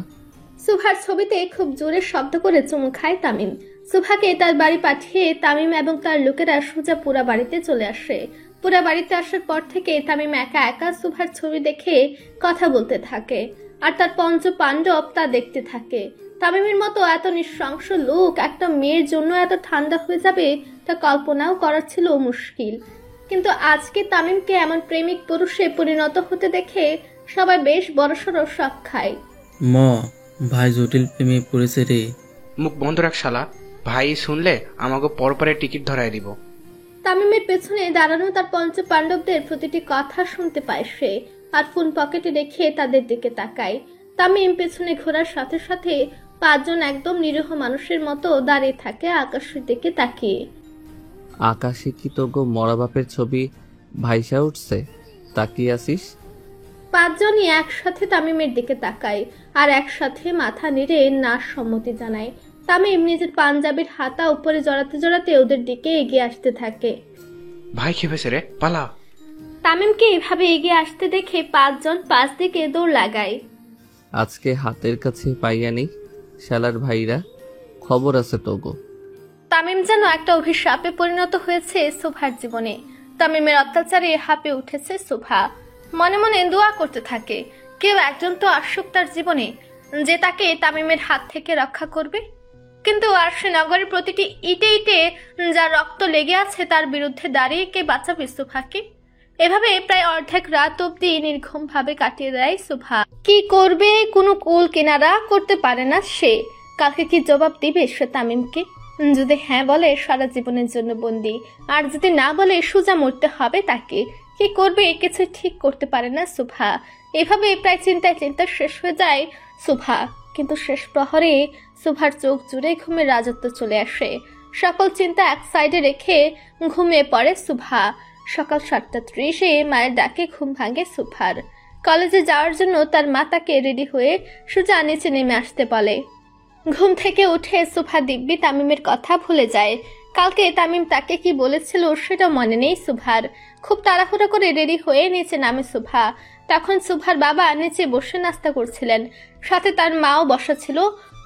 Speaker 3: সুভার ছবিতে খুব জোরে শব্দ করে চুমু খায় তামিম। সুভাকে তার বাড়ি পাঠিয়ে তামিম এবং তার লোকেরা সোজা পুরা বাড়িতে চলে আসে। পুরা বাড়িতে আসার পর থেকে তামিম একা একা সুভার ছবি দেখে কথা বলতে থাকে, আর তার পঞ্চ পাণ্ডব তা দেখতে থাকে। তামিমের মতো এত নৃশংস লোক একটা মেয়ের জন্য এত ঠান্ডা হয়ে যাবে তা কল্পনাও করা ছিল মুশকিল। কিন্তু আজকে তামিমকে এমন প্রেমিক পুরুষে পরিণত হতে দেখে সবাই বেশ বড়সড় শক খায়।
Speaker 5: ভাই জটিল প্রেমে পড়েছে রে।
Speaker 6: মুখ বন্ধ রাখ শালা, ভাই শুনলে আমাকে পরপরে টিকিট ধরায় দিব।
Speaker 3: তামিমের পেছনে দাঁড়ানো তার পঞ্চ পাণ্ডবদের প্রতিটি কথা শুনতে পায় সে, আর ফোন পকেটে রেখে তাদের দিকে তাকায়। তামিম পেছনে ঘোরার সাথে সাথে 5 জন একদম নিরীহ মানুষের মতো দাঁড়িয়ে থাকে আকাশের দিকে তাকিয়ে।
Speaker 2: আকাশে কি তোর গো মরা বাপের ছবি ভাইসা উঠছে, তাকিয়ে আসিস?
Speaker 3: 5 জনই একসাথে তামিমের দিকে তাকায় আর একসাথে মাথা নেড়ে না সম্মতি জানায়। তামিম নিজের পাঞ্জাবির হাতা উপরে জড়াতে জড়াতে ওদের দিকে এগিয়ে আসতে থাকে।
Speaker 6: ভাই খেপেছে রে, পালা।
Speaker 3: তামিমকে এভাবে এগিয়ে আসতে দেখে 5 জন 5 দিকে দৌড় লাগায়।
Speaker 2: আজকে হাতের কাছে পাইয়া নেই শালার ভাইরা, খবর আছে তো গো।
Speaker 3: তামিম যেন একটা অভিশাপে পরিণত হয়েছে শোভার জীবনে। তামিমের অত্যাচারে হাঁপে উঠেছে শোভা। মনে মনে দোয়া করতে থাকে, কেউ একজন তো আসুক তার জীবনে, যে তাকে তামিমের হাত থেকে রক্ষা করবে। কিন্তু আরশে নগরের প্রতিটি ইটে ইটে যা রক্ত লেগে আছে তার বিরুদ্ধে দাঁড়িয়ে কে বাঁচাবে শোভাকে? এভাবে প্রায় অর্ধেক রাত অব্দি নির্ঘুম ভাবে কাটিয়ে দেয় শোভা। কি করবে কোনো কুল কিনারা করতে পারে না সে। কালকে কি জবাব দিবে সে তামিমকে? যদি হ্যাঁ বলে সারা জীবনের জন্য বন্দি, আর যদি না বলে সোজা মরতে হবে তাকে। কি করবে কিছু ঠিক করতে পারে না শোভা। এভাবে প্রায় চিন্তায় চিন্তায় শেষ হয়ে যায় শোভা। কিন্তু শেষ প্রহরে শোভার চোখ জুড়ে ঘুমের রাজত্ব চলে আসে। সকল চিন্তা এক সাইডে রেখে ঘুমিয়ে পড়ে শোভা। সকাল 7:30 মায়ের ডাকে ঘুম ভাঙে শোভার। কলেজে যাওয়ার জন্য তার মা তাকে রেডি হয়ে সোজা নিচে নেমে আসতে বলে। ঘুম থেকে উঠে শোভা দিব্যি তামিমের কথা ভুলে যায়। কালকে তামিম তাকে কি বলেছিল সেটা মনে নেই শোভার। খুব তাড়াহুড়ো করে রেডি হয়ে নিচে নামে শোভা। তখন শোভার বাবা নিচে বসে নাস্তা করছিলেন, সাথে তার মাও বসা ছিল,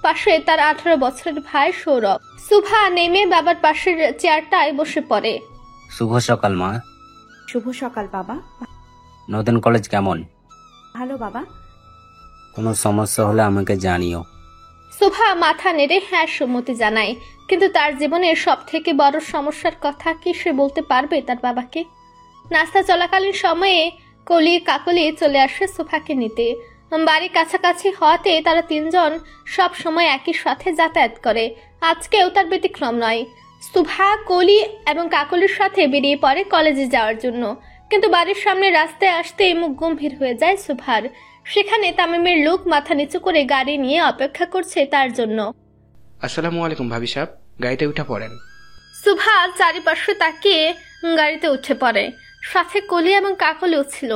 Speaker 3: পাশে তার 18 বছরের ভাই সৌরভ। শোভা নেমে বাবার পাশের চেয়ারটায় বসে পড়ে।
Speaker 11: শুভ সকাল মা।
Speaker 8: শুভ সকাল বাবা।
Speaker 11: নতুন কলেজ কেমন?
Speaker 8: ভালো বাবা।
Speaker 11: কোনো সমস্যা হলে আমাকে জানিও।
Speaker 3: শোভা মাথা নেড়ে হ্যাঁ সম্মতি জানায়, কিন্তু তার জীবনের সব থেকে বড় সমস্যার কথা কি সে বলতে পারবে তার বাবাকে? নাস্তা চলাকালীন সময়ে কলি কাকলি চলে আসে শোভাকে নিতে। বাড়ি কাছাকাছি হওয়াতে তারা 3 জন সব সময় একই সাথে যাতায়াত করে। আজকেও তার ব্যতিক্রম নয়। শোভা, কলি এবং কাকলির সাথে বেরিয়ে পড়ে কলেজে যাওয়ার জন্য। কিন্তু বাড়ির সামনে রাস্তায় আসতেই মুখ গম্ভীর হয়ে যায় শোভার। সেখানে তামিমের লোক মাথা নিচু করে গাড়ি নিয়ে অপেক্ষা করছে তার জন্য।
Speaker 6: আসসালামু আলাইকুম ভাবি সাহেব, গাড়িতে উঠে পড়েন।
Speaker 3: শোভা চারিপাশে তাকিয়ে গাড়িতে উঠে পড়ে। সাথে কলি এবং কাকলিও ছিল।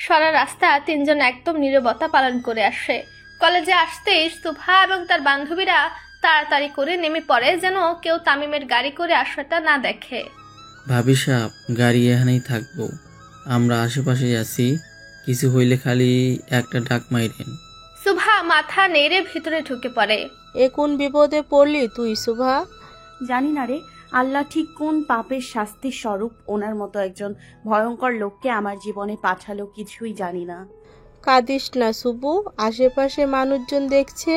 Speaker 3: সারা রাস্তা 3 জন একদম নীরবতা পালন করে আসে। কলেজে আসতেই শোভা এবং তার বান্ধবীরা তাড়াতাড়ি করে নেমে পড়ে, যেন কেউ তামিমের গাড়ি করে আসাটা না দেখে।
Speaker 5: ভাবি সাহেব, গাড়ি এখানেই থাকবো, আমরা আশেপাশেই আছি, কিছু হইলে খালি একটা ডাক মাইরেন।
Speaker 3: শোভা মাথা নেড়ে ভিতরে ঢুকে পড়ে।
Speaker 7: এ কোন বিপদে পড়লি তুই শোভা?
Speaker 8: জানি না রে, আল্লাহ ঠিক কোন পাপের শাস্তির স্বরূপ ওনার মতো একজন ভয়ঙ্কর লোককে আমার জীবনে পাঠালো কিছুই জানি না।
Speaker 7: কাঁদিস না শুভু, আশেপাশে মানুষজন দেখছে।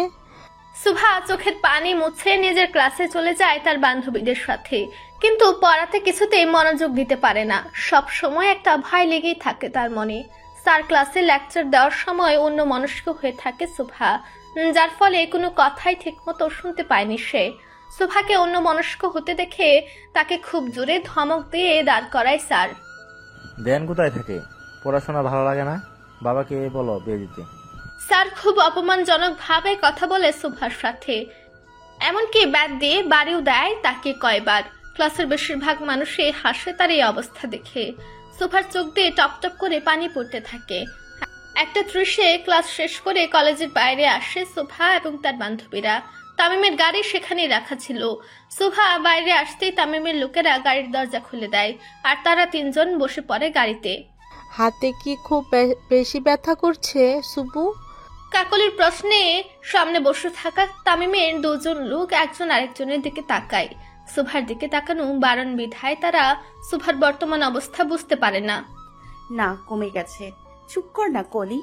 Speaker 3: সুভা চোখের পানি মুছে নিজের ক্লাসে চলে যায় তার বান্ধবীদের সাথে, কিন্তু পড়াতে কিছুতেই মনোযোগ দিতে পারে না। সব সময় একটা ভয় লেগেই থাকে তার মনে। স্যার ক্লাসে লেকচার দেওয়ার সময় অন্য মনস্ক হয়ে থাকে সুভা, যার ফলে কোনো কথাই ঠিকমতো শুনতে পায়নি সে। সুভাকে অন্য মনস্ক হতে দেখে তাকে খুব জোরে ধমক দিয়ে দাঁড় করায় স্যার।
Speaker 12: দেন কোথায় থাকে? পড়াশোনা ভালো লাগে না? বাবাকে বলো বিয়ে দিতে।
Speaker 3: স্যার খুব অপমানজনক ভাবে কথা বলে সুভার সাথে, এমনকি ব্যাট দিয়ে বাড়িও দেয় তাকে কয়বার। ক্লাসের বেশিরভাগ মানুষই হাসে তার এই অবস্থা দেখে। সুভার চোখ দিয়ে টপ টপ করে পানি পড়তে থাকে। একটা ত্রিশে ক্লাস শেষ করে কলেজের বাইরে আসে সুভা এবং তার বান্ধবীরা। তামিমের গাড়ি সেখানেই রাখা ছিল। সুভা বাইরে আসতেই তামিমের লোকেরা গাড়ির দরজা খুলে দেয়, আর তারা তিনজন বসে পড়ে গাড়িতে।
Speaker 13: হাতে কি খুব বেশি ব্যথা করছে সুবু?
Speaker 3: কাকলির প্রশ্নে সামনে বসে থাকা তামিমের দুজন লোক একজন আরেকজনের দিকে তাকায়। সুভার দিকে তাকানো বারণ বিধায় তারা সুভার বর্তমান অবস্থা বুঝতে পারে না।
Speaker 8: না, কমে গেছে। চুপ কর না কলি।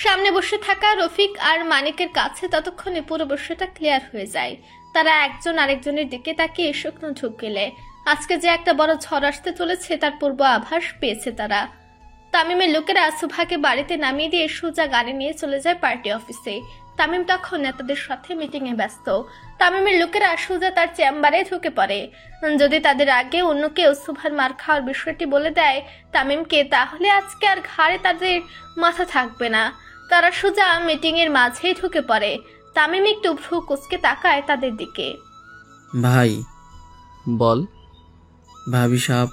Speaker 3: সামনে বসে থাকা রফিক আর মানিকের কাছে ততক্ষণে পুরো বিষয়টা ক্লিয়ার হয়ে যায়। তারা একজন আরেকজনের দিকে তাকিয়ে শুকনো ঢুক গেলে আজকে যে একটা বড় ঝড় আসতে চলেছে তার পূর্ব আভাস পেয়েছে তারা। তামিমের লোকেরা সুভাকে বাড়িতে নামিয়ে দিয়ে সোজা গাড়ি নিয়ে চলে যায় পার্টি অফিসে। তামিম তখন নেতাদের সাথে মিটিং এ ব্যস্ত। তামিমের লোকেরা সোজা তার চেম্বারে ঢুকে পড়ে। যদি তাদের আগে অন্য কেউ সুভার মার খাওয়ার বিষয়টি বলে দেয় তামিমকে, তাহলে আজকে আর ঘাড়ে তাদের মাথা থাকবে না। তারা সোজা মিটিং এর মাঝেই ঢুকে পড়ে। তামিম একটু ভ্রু কুঁচকে তাকায় তাদের দিকে।
Speaker 5: ভাই
Speaker 2: বল।
Speaker 5: ভাবি সাহেব।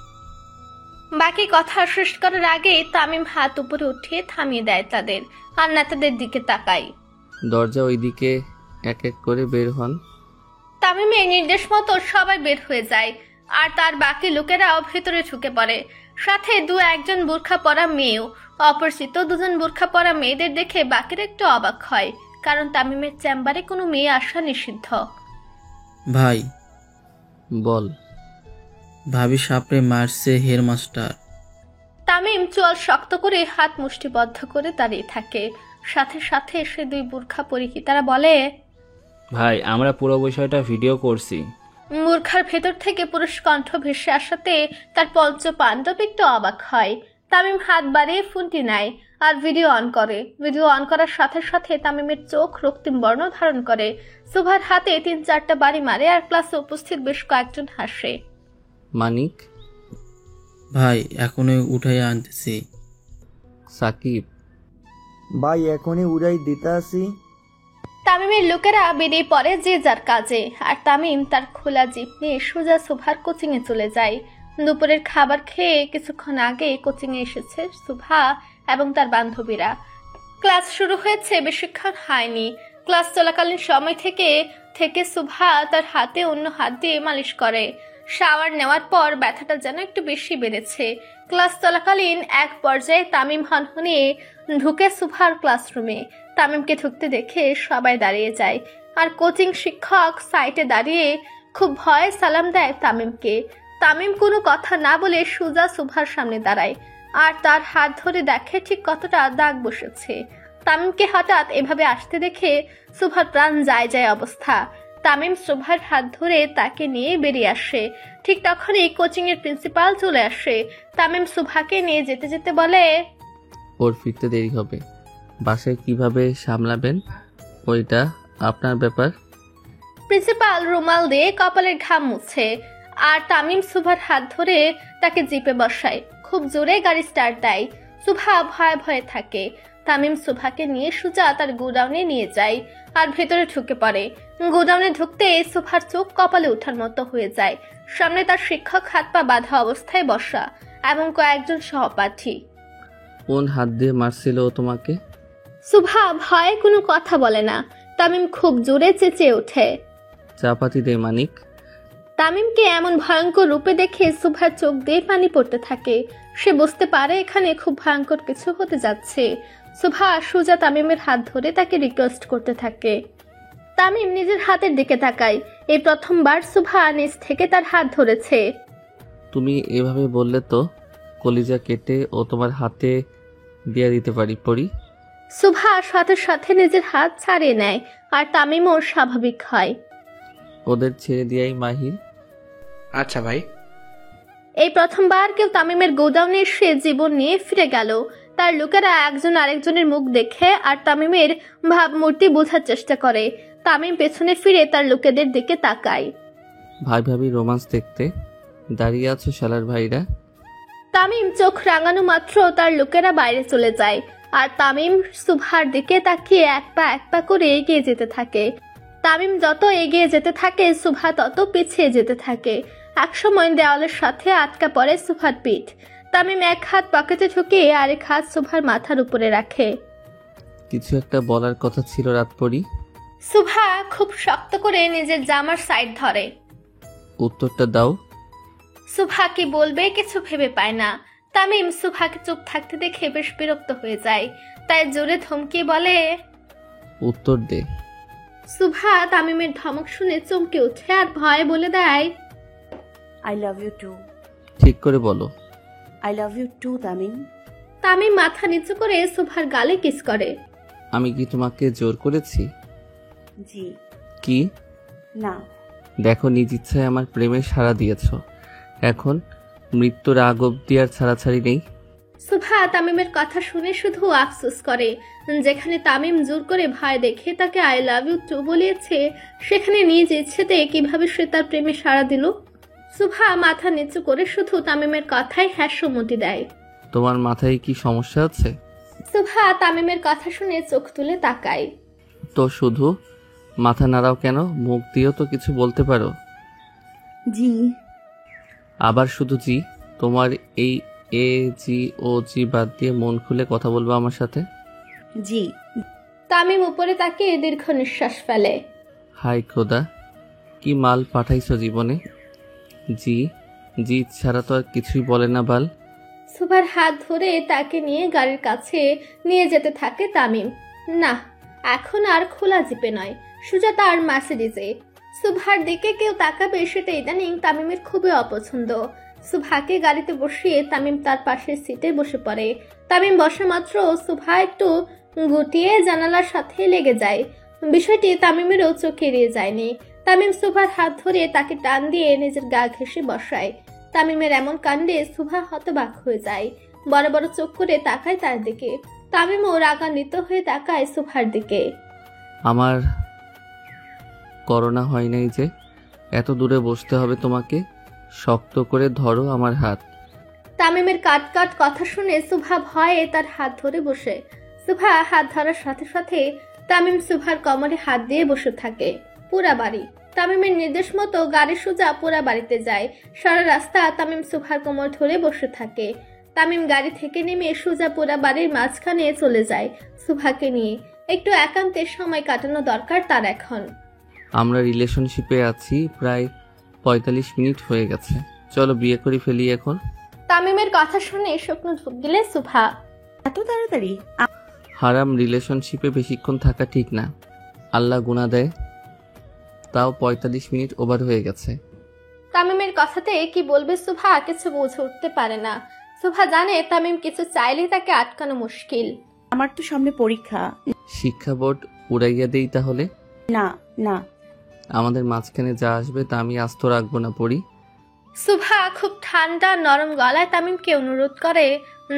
Speaker 3: বাকি কথা শেষ করার আগে তামিম হাত উপরে উঠিয়ে থামিয়ে দেয় তাদের, আর নেতাদের দিকে তাকায়।
Speaker 2: দরজা ওইদিকে এক এক করে বের হন।
Speaker 3: তামিমের নির্দেশ মতো সবাই বের হয়ে যায়, আর তার বাকি লোকেরাও ভেতরে ঢুকে পড়ে। সাথে একজন বোরখা পরা মেয়েও। অপরিচিত দুজন বোরখা পরা মেয়েদের দেখে বাকিরা একটু অবাক হয়, কারণ তামিমের চেম্বারে কোনো মেয়ে আসা নিষিদ্ধ।
Speaker 5: ভাই
Speaker 2: বল।
Speaker 5: ভাবি সাপড়ে মারছে হেডমাস্টার।
Speaker 3: তামিম চোয়াল শক্ত করে হাত মুষ্টিবদ্ধ করে দাঁড়িয়ে থাকে। সাথে সাথে সে দুই বোরখা পরিহিতারা বলে,
Speaker 14: ভাই আমরা পুরো বিষয়টা ভিডিও করছি।
Speaker 3: মূর্খার ভেতর থেকে পুরুষ কণ্ঠ ভেসে আসাতে তার পঞ্চ পাণ্ডব একটু অবাক হয়। তামিম হাত বাড়িয়ে ফোনটি নেয় আর ভিডিও অন করে। ভিডিও অন করার সাথে সাথে তামিমের চোখ রক্তিম বর্ণ ধারণ করে। সুভার হাতে 3-4টা বাড়ি মারে, আর ক্লাসে উপস্থিত বেশ কয়েকজন হাসে।
Speaker 2: মানিক
Speaker 5: ভাই এখনই উঠাই আনতেছি।
Speaker 2: সাকিব
Speaker 4: ভাই এখনই উড়াই দিতে আসি।
Speaker 3: তামিমের লোকেরা বেরিয়ে পড়ে যে যার কাজে, আর তামিম তার খোলা জিপ নিয়ে সোজা সুভার কোচিং এ চলে যায়। দুপুরের খাবার খেয়ে কিছুক্ষণ আগে কোচিং এ এসেছে সুভা এবং তার বান্ধবীরা। ক্লাস শুরু হয়েছে বেশিক্ষণ হয়নি। ক্লাস চলাকালীন সময় থেকে সুভা তার হাতে অন্য হাত দিয়ে মালিশ করে। শাওয়ার নেওয়ার পর ব্যথাটা যেন একটু বেশি বেড়েছে। ক্লাস চলাকালীন এক পর্যায়ে তামিম হনহনিয়ে ঢুকে সুভার ক্লাসরুমে। তামিমকে ঢুকতে দেখে সবাই দাঁড়িয়ে যায়, আর কোচিং শিক্ষক সাইটে দাঁড়িয়ে খুব ভয়ে সালাম দেয় তামিমকে। তামিম কোনো কথা না বলে সোজা সুভার সামনে দাঁড়ায়, আর তার হাত ধরে দেখে ঠিক কতটা দাগ বসেছে। তামিমকে হঠাৎ এভাবে আসতে দেখে সুভার প্রাণ যায় যায় অবস্থা। তামিম সুভার হাত ধরে তাকে নিয়ে বেরিয়ে আসে। ঠিক তখনই কোচিং এর প্রিন্সিপাল চলে আসে। তামিম সুভাকে নিয়ে যেতে যেতে বলে,
Speaker 2: ওর ফিরতে দেরি হবে, বাসায় কিভাবে সামলাবেন ওইটা আপনার ব্যাপার।
Speaker 3: প্রিন্সিপাল রুমাল দিয়ে কপালের ঘাম মুছে, আর তামিম সুভার হাত ধরে তাকে জিপে বসায়। খুব জোরে গাড়ি স্টার্ট দেয়। সুভা ভয়ে ভয়ে থাকে। তামিম সুভাকে নিয়ে সোজা তার গোডাউনে নিয়ে যায়, আর ভেতরে ঢুকে পড়ে। গোডাউনে ঢুকতে সুভার চোখ কপালে ওঠার মতো হয়ে যায়। সামনে তার শিক্ষক হাত পা বাঁধা অবস্থায় বসা এবং কয়েকজন সহপাঠী।
Speaker 2: কোন হাত দিয়ে মারছিল ও তোমাকে?
Speaker 3: সুভা ভয়ে কোনো কথা বলে না। তামিম খুব জোরে চেঁচিয়ে ওঠে,
Speaker 2: চাপাতি দে মানিক।
Speaker 3: তামিমকে এমন ভয়ঙ্কর রূপে দেখে সুভার চোখ দিয়ে পানি পড়তে থাকে। সে বুঝতে পারে এখানে খুব ভয়ঙ্কর কিছু হতে যাচ্ছে। সুভা সোজা তামিমের হাত ধরে তাকে রিকোয়েস্ট করতে থাকে। তামিম নিজের হাতের দিকে তাকায়। এই প্রথমবার সুভা নিজ থেকে তার হাত ধরেছে।
Speaker 2: তুমি এভাবে বললে তো কলিজা কেটে ও তোমার হাতে দিয়ে দিতে পারি পরি।
Speaker 3: সুভা সাথে সাথে নিজের হাত ছাড়িয়ে নেয় আর তামিমও স্বাভাবিক হয়।
Speaker 2: ওদের ছেড়ে দিয়াই মাহির।
Speaker 6: আচ্ছা ভাই।
Speaker 3: এই প্রথমবার কেউ তামিমের গোডাউনে এসে জীবন নিয়ে ফিরে গেল। তার লোকেরা একজন আরেকজনের মুখ দেখে আর তামিমের ভাবমূর্তি বোঝার চেষ্টা করে। তামিম পেছনে ফিরে তার লোকেদের দিকে তাকায়।
Speaker 2: ভাই ভাবি রোমান্স দেখতে দাঁড়িয়ে আছো শালার ভাইরা।
Speaker 3: তামিম চোখ রাঙানো মাত্র তার লোকেরা বাইরে চলে যায় আর তামিম সুভার দিকে তাকিয়ে এক পা করে এগিয়ে যেতে থাকে। তামিম যত এগিয়ে যেতে থাকে সুভা তত পিছিয়ে যেতে থাকে। একসময় দেওয়ালের সাথে আটকা পড়ে সুভার পিঠ। তামিম এক হাত পকেটে ঢুকিয়ে আরেক হাত সুভার মাথার উপরে রাখে।
Speaker 2: কিছু একটা বলার কথা ছিল রাতপরি।
Speaker 3: সুভা খুব শক্ত করে নিজের জামার সাইড ধরে।
Speaker 2: উত্তরটা দাও।
Speaker 3: সুভা কি বলবে কিছু ভেবে পায় না। তামিম সুভাকে চুপ থাকতে দেখে বেশ বিরক্ত হয়ে যায়, তাই জোরে ধমকিয়ে বলে,
Speaker 2: উত্তর দে।
Speaker 3: সুভা তামিমের ধমক শুনে চমকে ওঠে আর ভয়ে বলে দেয়,
Speaker 8: আই লাভ ইউ টু।
Speaker 2: ঠিক করে বলো।
Speaker 8: I love you too Tamim.
Speaker 3: Tamim মাথা নিচু করে সুভার গালে কিস করে।
Speaker 2: আমি কি তোমাকে জোর করেছি?
Speaker 8: জি।
Speaker 2: কি?
Speaker 8: না।
Speaker 2: দেখো, নিজ ইচ্ছায় আমার প্রেমে সাড়া দিয়েছ, এখন মৃত্যুর আগ অব্দি আর ছাড়াছাড়ি নেই।
Speaker 3: সুভা তামিমের কথা শুনে শুধু আফসোস করে। যেখানে তামিম জোর করে ভয় দেখে তাকে আই লাভ ইউ টু বলিয়েছে, সেখানে নিজ ইচ্ছেতে কিভাবে সে তার প্রেমে সাড়া দিল। সুভা মাথা নিচু করে শুধু তামিমের কথায় হ্যাঁ সম্মতি দেয়।
Speaker 2: তোমার মাথায় কি সমস্যা আছে?
Speaker 3: সুভা তামিমের কথা শুনে চোখ তুলে তাকায়।
Speaker 2: তো শুধু মাথা নাড়াও কেন? মুখ দিয়েও তো কিছু বলতে পারো।
Speaker 8: জি।
Speaker 2: আবার শুধু জি? তোমার এই এ জি ও জি বাদ দিয়ে মন খুলে কথা বলবো আমার সাথে?
Speaker 8: জি।
Speaker 3: তামিম উপরে তাকিয়ে দীর্ঘ নিঃশ্বাস ফেলে।
Speaker 2: হাই খোদা, কি মাল পাঠাইছো জীবনে। জি জি ছাড়া তো আর কিছুই বলে না বাল।
Speaker 3: সুভার হাত ধরে তাকে নিয়ে গাড়ির কাছে নিয়ে যেতে থাকে তামিম। না, এখন আর খোলা জিপে নয়, সুজাতা আর মার্সিডিজে। সুভার দিকে কেউ তাকাবে সেটা ইদানিং তামিমের খুবই অপছন্দ। সুভাকে গাড়িতে বসিয়ে তামিম তার পাশের সিটে বসে পড়ে। তামিম বসা মাত্র সুভা একটু গুটিয়ে জানালার সাথে লেগে যায়। বিষয়টি তামিমেরও চোখে এড়িয়ে যায়নি। তামিম সুভার হাত ধরে তাকে টান দিয়ে নিজের গা ঘেঁষে বসায়। তামিমের এমন কাণ্ডে সুভা হতবাক হয়ে যায়, বড় বড় চোখ করে তাকায় তার দিকে। তামিমও রাগান্বিত হয়ে তাকায় সুভার দিকে।
Speaker 2: আমার করোনা হয় নাই যে এত দূরে বসতে হবে তোমাকে? শক্ত করে ধরো আমার হাত।
Speaker 3: তামিমের কাট কাট কথা শুনে সুভা ভয়ে তার হাত ধরে বসে। সুভা হাত ধরার সাথে সাথে তামিম সুভার কোমরে হাত দিয়ে বসে থাকে। পুরা বাড়ি তামিমের নির্দেশ মতো গাড়ি সোজা পুরা বাড়িতে যায়। সারা রাস্তা তামিম সুভার কোমর ধরে বসে থাকে। তামিম গাড়ি থেকে নেমে সোজা পুরা বাড়ির মাঝখানে চলে যায় সুভাকে নিয়ে। একটু একান্তের সময় কাটানো দরকার তার এখন।
Speaker 2: আমরা রিলেশনশিপে আছি প্রায় 45 মিনিট হয়ে গেছে, চলো বিয়ে করে ফেলি এখন।
Speaker 3: তামিমের কথা শুনে শুকনো ঢুক দিলে সুভা।
Speaker 8: এত তাড়াতাড়ি?
Speaker 2: হারাম রিলেশনশিপে বেশিক্ষণ থাকা ঠিক না, আল্লাহ গুনাহ দেয়। তাও 45 মিনিট ওভার হয়ে গেছে।
Speaker 3: তামিমের কথাতে কি বলবে সুভা কিছু বুঝে উঠতে পারে না। সুভা জানে তামিম কিছু চাইলে তাকে আটকানো মুশকিল।
Speaker 8: আমার তো সামনে পরীক্ষা।
Speaker 2: শিক্ষা বোর্ড উড়াইয়া দেই তাহলে?
Speaker 8: না না।
Speaker 2: আমাদের মাঝখানে যা আসবে তা আমি আস্ত রাখবো না পড়ি।
Speaker 3: সুভা খুব ঠান্ডা নরম গলায় তামিমকে অনুরোধ করে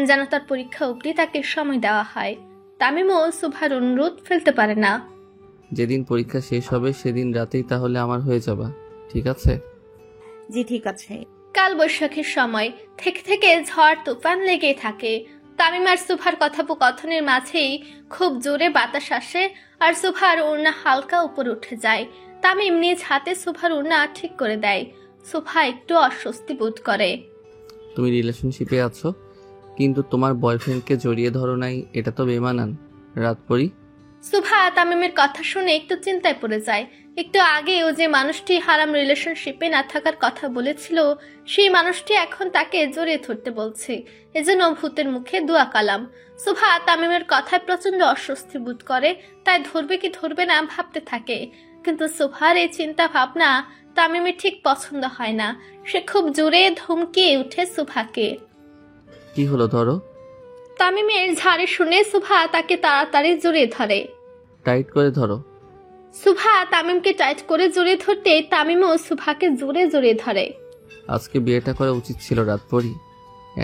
Speaker 3: যেন তার পরীক্ষা অবধি তাকে সময় দেওয়া হয়। তামিমও সুভার অনুরোধ ফেলতে পারে না।
Speaker 2: যেদিন পরীক্ষা শেষ হবে সেদিন রাতেই তাহলে আমার হয়ে যাবা, ঠিক আছে?
Speaker 8: জি ঠিক আছে।
Speaker 3: কাল বৈশাখীর সময় থেকে থেকে ঝড় তুফান লেগে থাকে। তামিম আর সুভার কথোপকথনের মাঝেই খুব জোরে বাতাস আসে আর সুভার ওড়না হালকা উপর উঠে যায়। তামিম নিজ হাতে সুভার ওড়না ঠিক করে দেয়। সুভা একটু অস্বস্তি বোধ করে।
Speaker 2: তুমি রিলেশনশিপে আছো কিন্তু তোমার বয়ফ্রেন্ডকে জড়িয়ে ধরো নাই, এটা তো বেমানান। রাত পড়ি।
Speaker 3: সুভা তামিমের কথা শুনে একটু চিন্তায় পড়ে যায়। একটু আগে ও যে মানুষটি হারাম রিলেশনশিপে না থাকার কথা বলেছিল, সেই মানুষটি এখন তাকে জড়িয়ে ধরতে বলছে। এজন্য ভূতের মুখে দোয়া কালাম। সুভা তামিমের কথায় প্রচন্ড অস্বস্তি বোধ করে, তাই ধরবে কি ধরবে না ভাবতে থাকে। কিন্তু সুভার এই চিন্তা ভাবনা তামিমের ঠিক পছন্দ হয় না। সে খুব জোরে ধমকিয়ে উঠে সুভাকে।
Speaker 2: কি হলো ধরো?
Speaker 3: তামিমের ঝাড়ি শুনে সুভা তাকে তাড়াতাড়ি জড়িয়ে ধরে।
Speaker 2: টাইট করে ধরো।
Speaker 3: সুভা তামিমকে টাইট করে জড়িয়ে ধরতে তামিমও সুভাকে জোরে জড়িয়ে ধরে।
Speaker 2: আজকে বিয়েটা করা উচিত ছিল রাতভরি,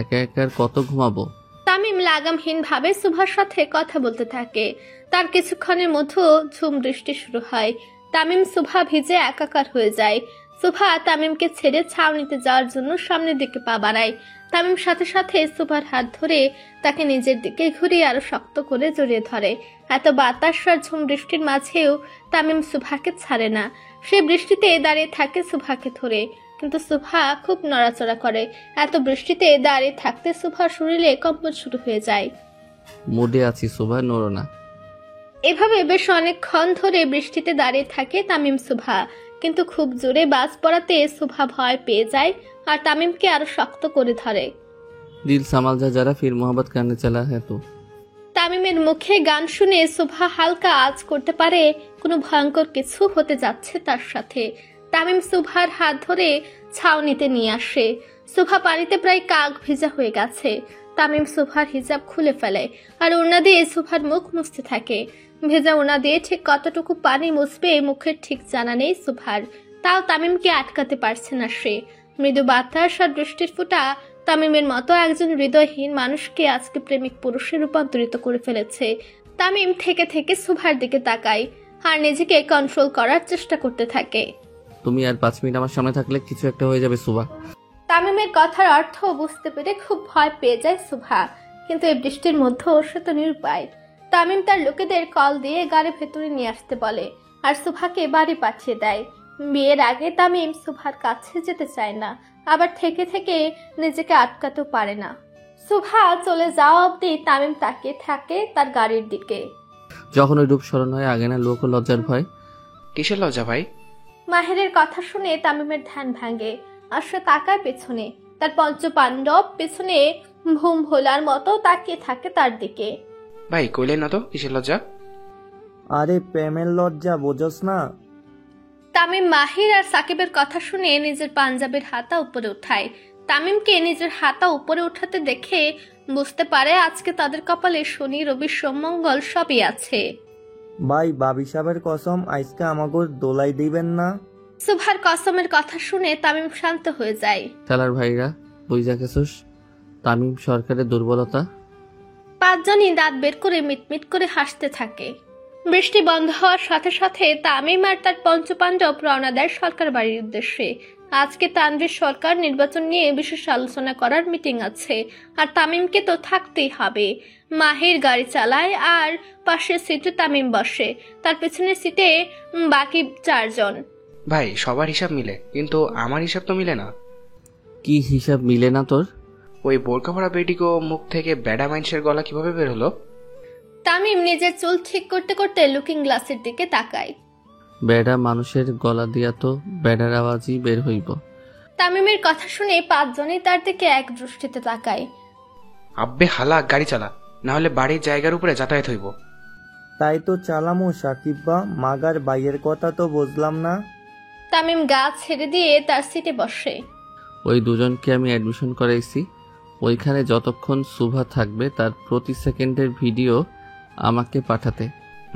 Speaker 2: একা একা আর কত ঘুমাবো।
Speaker 3: তামিম লাগামহীন ভাবে সুভার সাথে কথা বলতে থাকে। তার কিছুক্ষণের মধ্যে ঝুম বৃষ্টি শুরু হয়। তামিম সুভা ভিজে একাকার হয়ে যায়। সুভা তামিমকে ছেড়ে ছাউনিতে যাওয়ার জন্য সামনের দিকে পা বাড়ায়। তামিম সাথে সাথে সুভার হাত ধরে তাকে নিজের দিকে ঘুরিয়ে আরো শক্ত করে জড়িয়ে ধরে। এত বাতাস আর ঝুম বৃষ্টির মাঝেও তামিম সুভাকে ছাড়ে না। সে বৃষ্টিতে দাঁড়িয়ে থাকে সুভাকে ধরে, কিন্তু সুভা খুব নড়াচড়া করে। এত বৃষ্টিতে দাঁড়িয়ে থাকতে সুভার শরীরে কম্পন শুরু হয়ে যায়।
Speaker 2: মুডে আছি সুভা, নড়ো না।
Speaker 3: এভাবে বেশ অনেকক্ষণ ধরে বৃষ্টিতে দাঁড়িয়ে থাকে তামিম সুভা, কিন্তু খুব জোরে বাজ পড়াতে সুভা ভয় পেয়ে যায় আর তামিমকে আরো শক্ত করে ধরে।
Speaker 2: দিল সামাল যা যারা ফির মোহাম্মত করনে চলা হ্যাঁ তো।
Speaker 3: তামিমের মুখে গান শুনে সুভা হালকা আজ করতে পারে কোনো ভয়ঙ্কর কিছু হতে যাচ্ছে তার সাথে। তামিম সুভার হাত ধরে ছাউনিতে নিয়ে আসে। সুভা পানিতে প্রায় কাক ভেজা হয়ে গেছে। তামিম সুভার হিজাব খুলে ফেলে আর ওড়না দিয়ে সুভার মুখ মুছতে থাকে। ভেজা ওড়না দিয়ে ঠিক কতটুকু পানি মুছবে মুখের ঠিক জানা নেই সুভার, তাও তামিমকে আটকাতে পারছে না সে। মৃদু বাতাস আর বৃষ্টির ফোঁটা তামিমের মতো একজন হৃদয়হীন মানুষকে আজকে প্রেমিক পুরুষে রূপান্তরিত করে ফেলেছে। তামিম থেকে থেকে সুভার দিকে তাকায় আর নিজেকে কন্ট্রোল করার চেষ্টা করতে থাকে।
Speaker 2: তুমি আর 5 মিনিট আমার সামনে থাকলে কিছু একটা হয়ে যাবে সুভা।
Speaker 3: তামিমের কথার অর্থ বুঝতে পেরে খুব ভয় পেয়ে যায় সুভা, কিন্তু এই বৃষ্টির মধ্যেও সে তো নিরুপায়। তামিম তার লোকেদের কল দিয়ে গাড়ি ভেতরে নিয়ে আসতে বলে আর সুভাকে বাড়ি পাঠিয়ে দেয়। বিয়ের আগে তামিম সুভার কাছে যেতে চায় না, আবার থেকে থেকে নিজেকে আটকাতেও পারে না। সুভা চলে যাওয়া অবধি তামিম তাকিয়ে থাকে তার গাড়ির দিকে।
Speaker 2: যখন ওই রূপ স্মরণ হয় আগে না লোক ও লজ্জার ভয়।
Speaker 6: কিসের লজ্জা ভাই?
Speaker 3: মাহিরের কথা শুনে তামিমের ধ্যান ভাঙে আর সে তাকায় পেছনে। তার পঞ্চপাণ্ডব পেছনে ভূম ভোলার মতো তাকিয়ে থাকে তার দিকে।
Speaker 6: ভাই কইলেন না তো কিসের লজ্জা?
Speaker 4: আরে প্রেমের লজ্জা বোঝস না?
Speaker 3: তামিম মাহির আর সাকিবের কথা শুনে নিজের পাঞ্জাবের হাতা উপরে উঠায়। তামিমকে নিজের হাতা উপরে উঠাতে দেখে বুঝতে পারে আজকে তাদের কপালে শনি রবি সোমমঙ্গল সবই আছে।
Speaker 4: ভাই বাবি সাহেবের কসম আজকে আমাকে দোলাই দিবেন না?
Speaker 3: সুভার কসমের কথা শুনে তামিম শান্ত হয়ে যায়।
Speaker 2: চালার ভাইরা বুঝা গেছস তামিম সরকারের দুর্বলতা।
Speaker 3: 5 জনই দাঁত বের করে মিটমিট করে হাসতে থাকে। বৃষ্টি বন্ধ হওয়ার সাথে সাথে তামিম আর তার পঞ্চপাণ্ডব রওনা দেয় সরকার বাড়ির উদ্দেশ্যে। আজকে তানভীর সরকার নির্বাচন নিয়ে বিশেষ আলোচনা করার মিটিং আছে, আর তামিমকে তো থাকতেই হবে। মাহির গাড়ি চালায় আর পাশের সিটে তামিম বসে, তার পেছনের সিটে বাকি 4 জন।
Speaker 6: ভাই সবার হিসাব মিলে, কিন্তু আমার হিসাব তো মিলে না।
Speaker 2: কি হিসাব মিলে না তোর?
Speaker 6: ওই বোরকা ভরা বেটিকো মুখ থেকে ব্যাডা মাইন্সের গলা কিভাবে বের হলো?
Speaker 3: তামিম নিজের চুল ঠিক করতে করতে লুকিং গ্লাসের দিকে তাকায়।
Speaker 2: বেডা মানুষের গলা দিয়া তো বেডার আওয়াজই বের হইব।
Speaker 3: তামিমের কথা শুনে 5 জনই তার দিকে এক দৃষ্টিতে তাকায়।
Speaker 6: আব্বে হালা গাড়ি চালা, না হলে বাড়ির জায়গার উপরে যাতায়াত হইব।
Speaker 4: তাই তো চালামো সাকিব্বা, মাগার বাইয়ের কথা তো বুঝলাম না।
Speaker 3: তামিম গা ছেড়ে দিয়ে তার সিটে বসে।
Speaker 2: ওই দুজনকে আমি অ্যাডমিশন করাইছি, ওইখানে যতক্ষণ সুভা থাকবে তার প্রতি সেকেন্ডের ভিডিও আমাকে পাঠাতে।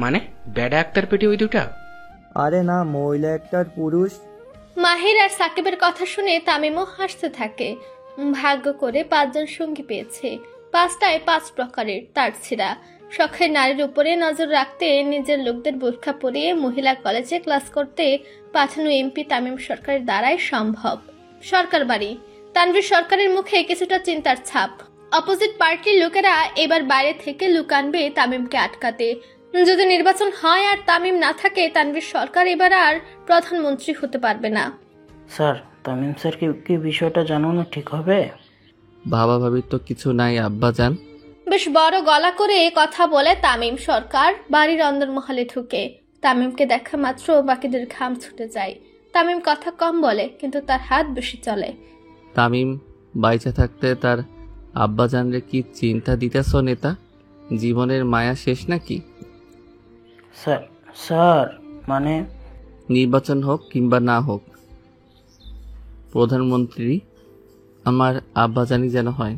Speaker 6: মানে ব্যাডা একটার পেটে ওই দুটা?
Speaker 4: আরে না, মহিলা একটার পুরুষ।
Speaker 3: মাহির আর সাকিবের কথা শুনে তামিমও হাসতে থাকে। ভাগ্য করে 5 জন সঙ্গী পেয়েছে, 5টায় 5 প্রকারের তার ছিঁড়া। শখের নারীর উপরে নজর রাখতে নিজের লোকদের বোরখা পরিয়ে মহিলা কলেজে ক্লাস করতে পাঠানো এমপি তামিম সরকারের দ্বারাই সম্ভব। সরকার বাড়ি, তানভীর সরকারের মুখে কিছুটা চিন্তার ছাপ। অপোজিট পার্টির লোকেরা এবার বাইরে থেকে লুক আনবে তামিমকে আটকাতে। যদি নির্বাচন হয় আর তামিম না থাকে, তানভীর সরকার এবার আর প্রধানমন্ত্রী হতে পারবে না।
Speaker 15: স্যার, তামিম স্যার কি বিষয়টা জানানো ঠিক হবে?
Speaker 2: বাবা ভাবির তো কিছু নাই আব্বাজান।
Speaker 3: বেশ বড় গলা করে কথা বলে তামিম সরকার বাড়ির অন্দরমহলে ঢুকে। তামিমকে দেখা মাত্র বাকিদের ঘাম ছুটে যায়। তামিম কথা কম বলে, কিন্তু তার হাত বেশি চলে।
Speaker 2: তামিম বাইচা থাকতে তার আব্বাজানরে কি চিন্তা দিতেছ নেতা? জীবনের মায়া শেষ নাকি?
Speaker 15: স্যার মানে
Speaker 2: নির্বাচন হোক কিংবা না হোক, প্রধানমন্ত্রী আমার আব্বাজানি যেন হয়।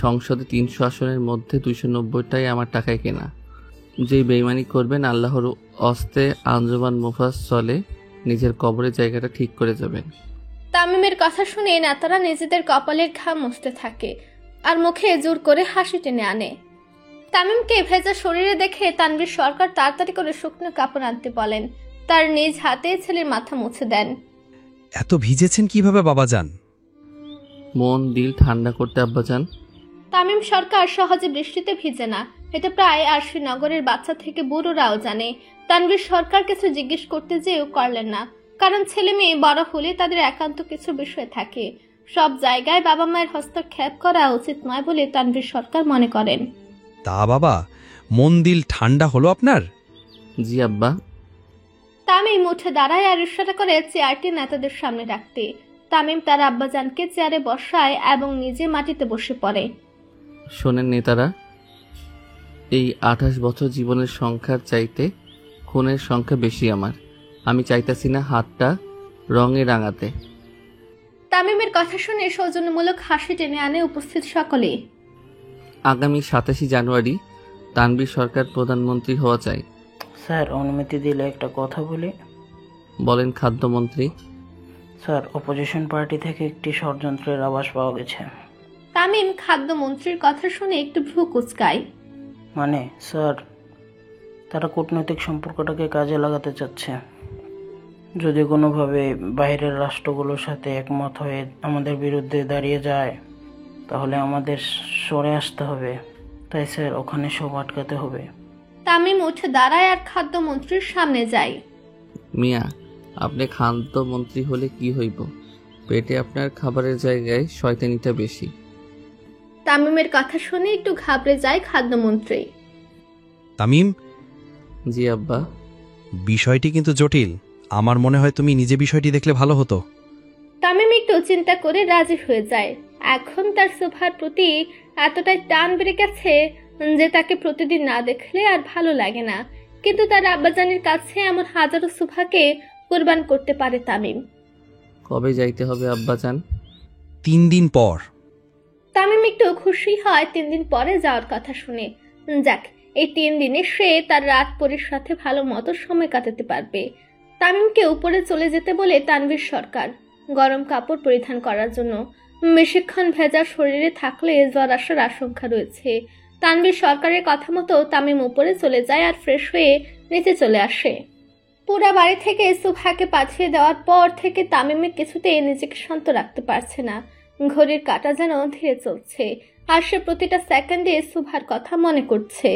Speaker 2: সংসদে 300 আসনের মধ্যে 290টাই আমার টাকায় কেনা। যেই বেইমানি করবেন আল্লাহর অস্তে আঞ্জুমান মুফাসসলে নিজের কবরের জায়গাটা ঠিক করে যাবেন।
Speaker 3: তামিমের কথা শুনে নেতারা নিজেদের কপালের ঘাম মুছতে থাকে আর মুখে জোর করে হাসি টেনে আনে। তামিমকে ভেজা শরীরে দেখে তানভীর সরকার তাড়াতাড়ি করে শুকনো কাপড় আনতে বলেন। তার নিজ হাতে ছেলের মাথা মুছে দেন।
Speaker 10: এত ভিজেছেন কিভাবে বাবাজান?
Speaker 2: মন দিল ঠান্ডা করতে আব্বাজান।
Speaker 3: তামিম সরকার সহজে বৃষ্টিতে ভিজে না, এটা প্রায় আরশি নগরের বাচ্চা থেকে বুড়োরাও জানে। তানভীর সরকার কিছু জিজ্ঞেস করতে যেও করলেন না, কারণ ছেলে মেয়ে বড় হলে তাদের একান্ত কিছু বিষয় থাকে। সব জায়গায় বাবা মায়ের হস্তক্ষেপ করা উচিত নয় বলে তানভীর সরকার মনে করেন।
Speaker 10: তা বাবা, মন দিল ঠান্ডা হলো আপনার?
Speaker 2: জি আব্বা।
Speaker 3: তামিম উঠে দাঁড়ায় আর ইশারা করে চেয়ারটি নেতাদের সামনে রাখতে। তামিম তার আব্বাজানকে চেয়ারে বসায় এবং নিজে মাটিতে বসে পড়ে।
Speaker 2: শোনেন নেতারা, এই 28 বছর জীবনের সংখ্যার চাইতে খুনের সংখ্যা বেশি আমার। আমি চাইতাছি না হাতটা রঙে রাঙাতে।
Speaker 3: তামিমের কথা শুনে সৌজন্যমূলক হাসি টেনে আনে উপস্থিত সকলে।
Speaker 2: আগামী 27 জানুয়ারি তানভীর সরকার প্রধানমন্ত্রী হওয়া চাই।
Speaker 15: স্যার, অনুমতি দিলে একটা কথা বলি।
Speaker 2: বলেন খাদ্যমন্ত্রী।
Speaker 15: স্যার, অপোজিশন পার্টি থেকে একটি ষড়যন্ত্রের আভাস পাওয়া গেছে।
Speaker 3: তামিম খাদ্যমন্ত্রীর কথা শুনে একটু ভ্রু কুঁচকায়।
Speaker 15: মানে স্যার, তারা কূটনৈতিক সম্পর্কটাকে কাজে লাগাতে চাচ্ছে। যদি কোনোভাবে বাইরের রাষ্ট্রগুলোর সাথে একমত হয়ে আমাদের বিরুদ্ধে দাঁড়িয়ে যায়, তাহলে আমাদের সরে আসতে হবে। তাই স্যার, ওখানে সব আটকাতে হবে।
Speaker 3: তামিম উঠে দাঁড়ায় আর খাদ্যমন্ত্রীর সামনে যায়।
Speaker 2: মিয়া, আপনি খাদ্যমন্ত্রী হলে কি হইব? পেটে আপনার খাবারের জায়গায় শয়তানিটা বেশি।
Speaker 3: তামিমের কথা শুনে একটু ঘাবড়ে যায় খাদ্যমন্ত্রী।
Speaker 10: তামিম।
Speaker 2: জি আব্বা।
Speaker 10: বিষয়টি কিন্তু জটিল। আমার মনে হয় তুমি নিজে বিষয়টি দেখলে ভালো হতো।
Speaker 3: তামিম একটু চিন্তা করে রাজি হয়ে যায়। এখন তার সুভার প্রতি এতটাই টান বেড়ে গেছে যে তাকে প্রতিদিন না দেখলে আর ভালো লাগে না। কিন্তু তার আব্বাজানের কাছে এমন হাজারো সুভাকে কুরবান করতে পারে তামিম।
Speaker 2: কবে যাইতে হবে আব্বাজান?
Speaker 10: 3 দিন পর।
Speaker 3: তামিম একটু খুশি হয় 3 দিন পরে যাওয়ার কথা শুনে। যাক, এই 3 দিনে সে তার রাত পরীর সাথে ভালো মতো সময় কাটাতে পারবে। তামিমকে উপরে চলে যেতে বলে তানভীর সরকার, গরম কাপড় পরিধান করার জন্য। বেশিক্ষণ ভেজা শরীরে থাকলে জ্বর আসার আশঙ্কা রয়েছে। তানভীর সরকারের কথা মতো তামিম উপরে চলে যায় আর ফ্রেশ হয়ে নিচে চলে আসে। পুরা বাড়ি থেকে সুভাকে পাঠিয়ে দেওয়ার পর থেকে তামিমের কিছুতেই নিজেকে শান্ত রাখতে পারছে না। ঘড়ির কাঁটা যেন ধীরে চলছে আর সে প্রতিটা সেকেন্ডে সুভার কথা মনে করছে।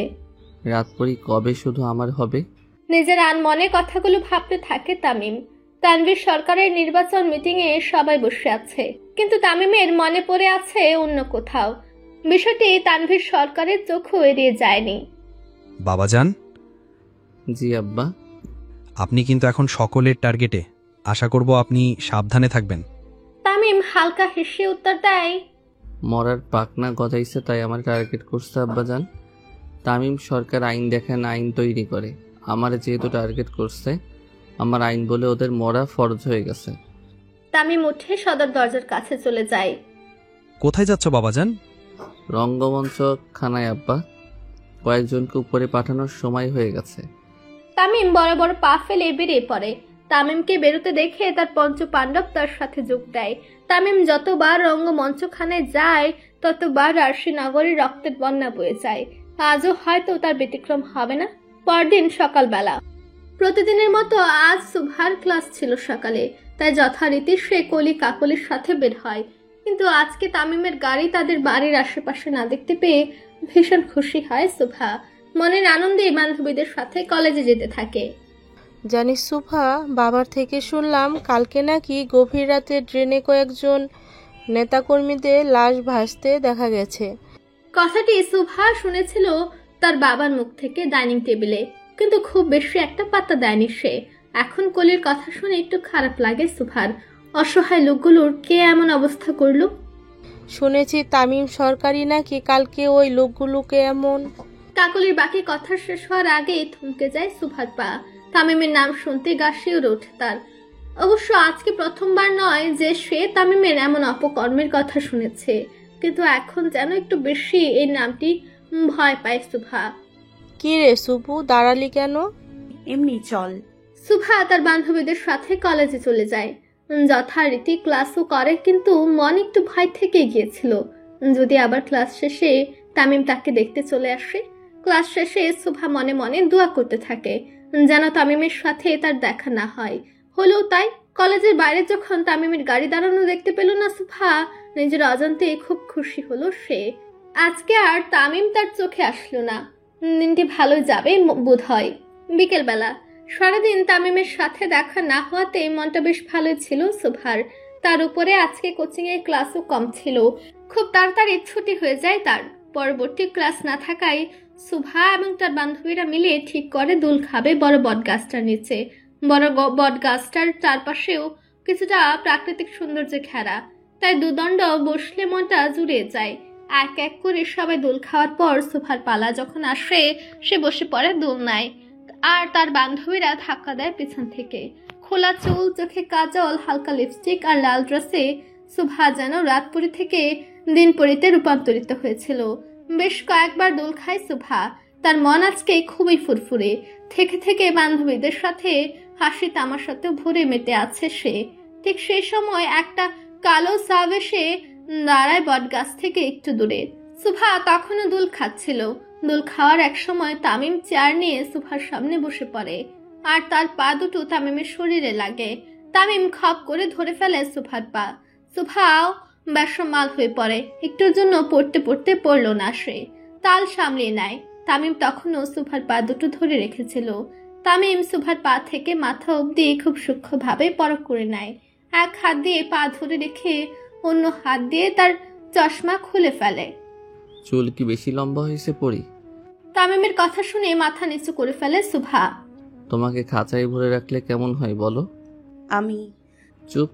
Speaker 2: রাত পরি কবে শুধু আমার হবে?
Speaker 3: নিজের আনমনে কথাগুলো ভাবতে থাকে তামিম। তানভীর সরকারের নির্বাচন মিটিংয়ে সবাই বসে আছে, কিন্তু তামিমের মনে পড়ে আছে অন্য কোথাও। বিষয়টি তানভীর সরকারের চোখও এড়িয়ে যায়নি।
Speaker 10: বাবাজান।
Speaker 2: জি আব্বা।
Speaker 10: আপনি কিন্তু এখন সকলের টার্গেটে। আশা করব আপনি সাবধানে থাকবেন।
Speaker 3: তামিম হালকা হেসে উত্তর দেয়,
Speaker 2: মরার পাকনা গজাইছে তাই আমার টার্গেট করছে আব্বাজান। তামিম সরকার আইন দেখেন, আইন তৈরি করে। আমার যেহেতু টার্গেট করছে, আমার আইন বলে ওদের মরা ফরজ হয়ে গেছে।
Speaker 3: তামিম উঠে সদর দরজার কাছে চলে যায়।
Speaker 10: কোথায় যাচ্ছ বাবাজান?
Speaker 2: রঙ্গমঞ্চ খানায় আব্বা। কয়েকজনকে উপরে পাঠানোর সময় হয়ে গেছে।
Speaker 3: তামিম বড় বড় পা ফেলে বেরিয়ে পড়ে। তামিমকে বেরোতে দেখে তার পঞ্চ পাণ্ডব তার সাথে যোগ দেয়। তামিম যতবার রঙ্গমঞ্চখানায় যায় ততবার আরশি নগরীর রক্তের বন্যা বয়ে যায়। আজও হয়তো তার ব্যতিক্রম হবে না। পরদিন সকালবেলা প্রতিদিনের মতো আজ সুভার ক্লাস ছিল সকালে, তাই যথারীতি সে কলি কাকলির সাথে বের হয়। কিন্তু আজকে তামিমের গাড়ি তাদের বাড়ির আশেপাশে না দেখতে পেয়ে ভীষণ খুশি হয় সুভা। মনের আনন্দে বান্ধবীদের সাথে কলেজে যেতে থাকে।
Speaker 13: জানিস সুভা, বাবার থেকে শুনলাম কালকে নাকি গভীর রাতে ট্রেনে কয়েকজন নেতাকর্মীদের লাশ ভাসতে দেখা গেছে।
Speaker 3: কথাটি সুভা শুনেছিল তার বাবার মুখ থেকে ডাইনিং টেবিলে, কিন্তু খুব বেশি একটা পাত্তা দেয়নি সে। এখন কলির কথা শুনে একটু খারাপ লাগে সুভার। অসহায় লোকগুলোর কে এমন অবস্থা করলো?
Speaker 13: শুনেছি তামিম সরকারই নাকি কালকে ওই লোকগুলোকে এমন।
Speaker 3: কাকলির বাকি কথা শেষ হওয়ার আগেই থমকে যায় সুভার পা। তামিমের নাম শুনতে গা শিউরে ওঠে তার। অবশ্য আজকে প্রথমবার নয় যে সে তামিমের এমন অপকর্মের কথা শুনেছে। কিন্তু এখন যেন একটু বেশি এই নামটি ভয় পায় সুভা।
Speaker 13: কি রে সুপু, দাঁড়ালি কেন?
Speaker 8: এমনি চল।
Speaker 3: সুভা তার বান্ধবীদের সাথে কলেজে চলে যায়। যথারীতি ক্লাসও করে, কিন্তু মন একটু ভয় থেকে গিয়েছিল যদি আবার ক্লাস শেষে তামিম তাকে দেখতে চলে আসে। ক্লাস শেষে সুভা মনে মনে দোয়া করতে থাকে যেন তামিমের সাথে তার দেখা না হয়। হলেও তাই। কলেজের বাইরে যখন তামিমের গাড়ি দাঁড়ানো দেখতে পেল না সুভা, নিজের অজান্তে খুব খুশি হলো সে। আজকে আর তামিম তার চোখে আসলো না। দিনটি ভালো যাবে বোধ হয়। বিকেলবেলা সারাদিন তামিমের সাথে দেখা না হওয়াতে মনটা বেশ ভালোই ছিল সুভার। তার উপরে আজকে কোচিং এর ক্লাসও কম ছিল। খুব তাড়াতাড়ি ছুটি হয়ে যায় তার। পরবর্তী ক্লাস না থাকায় সুভা এবং তার বান্ধবীরা মিলে ঠিক করে দোল খাবে বড় বটগাছটার নিচে। বড় বটগাছটার চারপাশেও কিছুটা প্রাকৃতিক সৌন্দর্যে ঘেরা, তাই দুদণ্ড বসলে মনটা জুড়ে যায়। এক এক করে সবাই দোল খাওয়ার পর সুভার পালা যখন আসে, সে বসে পড়ে দোলনায়, আর তার বান্ধবীরা ধাক্কা দেয় পিছন থেকে। খোলা চুল, চোখে কাজল, হালকা লিপস্টিক আর লাল ড্রেসে সুভা যেন রাতপুরি থেকে দিনপরিতে রূপান্তরিত হয়েছিল। বেশ কয়েকবার দোল খায় সুভা। তার মন আজকে খুবই ফুরফুরে। থেকে থেকে বান্ধবীদের সাথে হাসি তামাশাতেও ভরে মেতে আছে সে। ঠিক সেই সময় একটা কালো সাব এসে দাঁড়ায় বটগাছ থেকে একটু দূরে। সুভা তখনও দোল খাচ্ছিল। দোল খাওয়ার এক সময় তামিম চেয়ার নিয়ে সুভার সামনে বসে পড়ে, আর তার পা দুটো তামিমের শরীরে লাগে। তামিম খপ করে ধরে ফেলে সুভার পা। সুভাও বেসামাল হয়ে পড়ে। একটুর জন্য পড়তে পড়তে পড়ল না সে, তাল সামলিয়ে নেয়। তামিম তখনও সুভার পা দুটো ধরে রেখেছিল। তামিম সুভার পা থেকে মাথা অবধি খুব সূক্ষ্মভাবে পরখ করে নেয়। এক হাত দিয়ে পা ধরে রেখে অন্য হাত দিয়ে তার চশমা খুলে ফেলে।
Speaker 2: চুল কি বেশি লম্বা হয়েছে পরি?
Speaker 3: তামিমের কথা শুনে মাথা নিচু করে ফেলে সুভা।
Speaker 2: তোমাকে খাঁচায় ভরে রাখলে কেমন হয় বলো?
Speaker 8: আমি
Speaker 3: চুপ।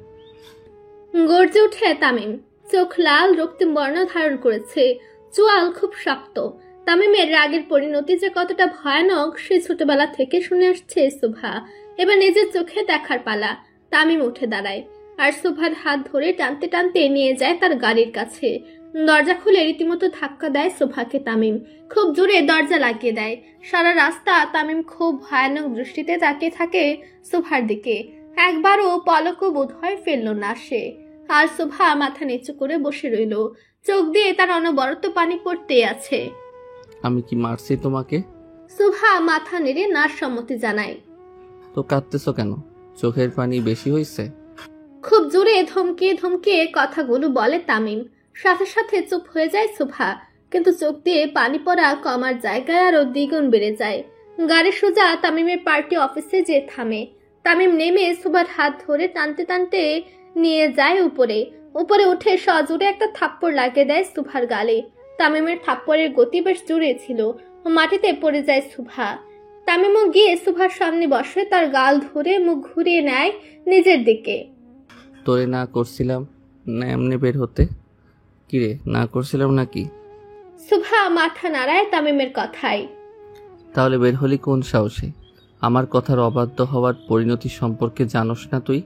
Speaker 3: গর্জে উঠে তামিম। চোখ লাল রক্তিম বর্ণ ধারণ করেছে, চোয়াল খুব শক্ত। তামিমের রাগের পরিণতি যে কতটা ভয়ানক সে ছোটবেলা থেকে শুনে আসছে সুভা। এবার নিজের চোখে দেখার পালা। তামিম উঠে দাঁড়ায় আর সুভার হাত ধরে টানতে টানতে নিয়ে যায় তার গাড়ির কাছে। দরজা খুলে রীতিমতো ধাক্কা দেয় সুভাকে তামিম। খুব জোরে দরজা লাগিয়ে দেয়। সারা রাস্তা তামিম খুব ভয়ানক দৃষ্টিতে তাকিয়ে থাকে সুভার দিকে। একবারও পলকও বোধ হয় ফেলল না সে। আর সুভা মাথা নিচু করে বসে রইল। চোখ দিয়ে তার অনবরত পানি পড়তে আছে।
Speaker 2: আমি কি মারছি তোমাকে?
Speaker 3: সুভা মাথা নেড়ে না সম্মতি জানায়।
Speaker 2: তো কাঁদতেছো কেন? চোখের পানি বেশি হয়েছে?
Speaker 3: খুব জোরে ধমকিয়ে ধমকিয়ে কথাগুলো বলে তামিম। সাথে সাথে চুপ হয়ে যায় সুভা, কিন্তু চোখ দিয়ে পানি পড়া কমার জায়গায় আরো দ্বিগুণ বেড়ে যায়। গাড়ি সোজা তামিমের পার্টি অফিসে যে থামে। তামিম নেমে সুভার হাত ধরে টানতে টানতে নিয়ে যায় উপরে। উপরে উঠে সজোরে একটা থাপ্পড় লাগিয়ে দেয় সুভার গালে। তামিমের থাপ্পড়ের গতি বেশ জোরে ছিল। মাটিতে পড়ে যায় সুভা। তামিমও গিয়ে সুভার সামনে বসে, তার গাল ধরে মুখ ঘুরিয়ে নেয় নিজের দিকে।
Speaker 2: তোরে না করছিলাম না এমনি বের হতে? কিরে, না করছিলাম নাকি?
Speaker 3: সুভা মাথা নাড়ায় তামিমের কথায়।
Speaker 2: তাহলে বের হলি কোন সাহসে? আমার কথার অবাধ্য হওয়ার পরিণতি সম্পর্কে জানোস না তুই?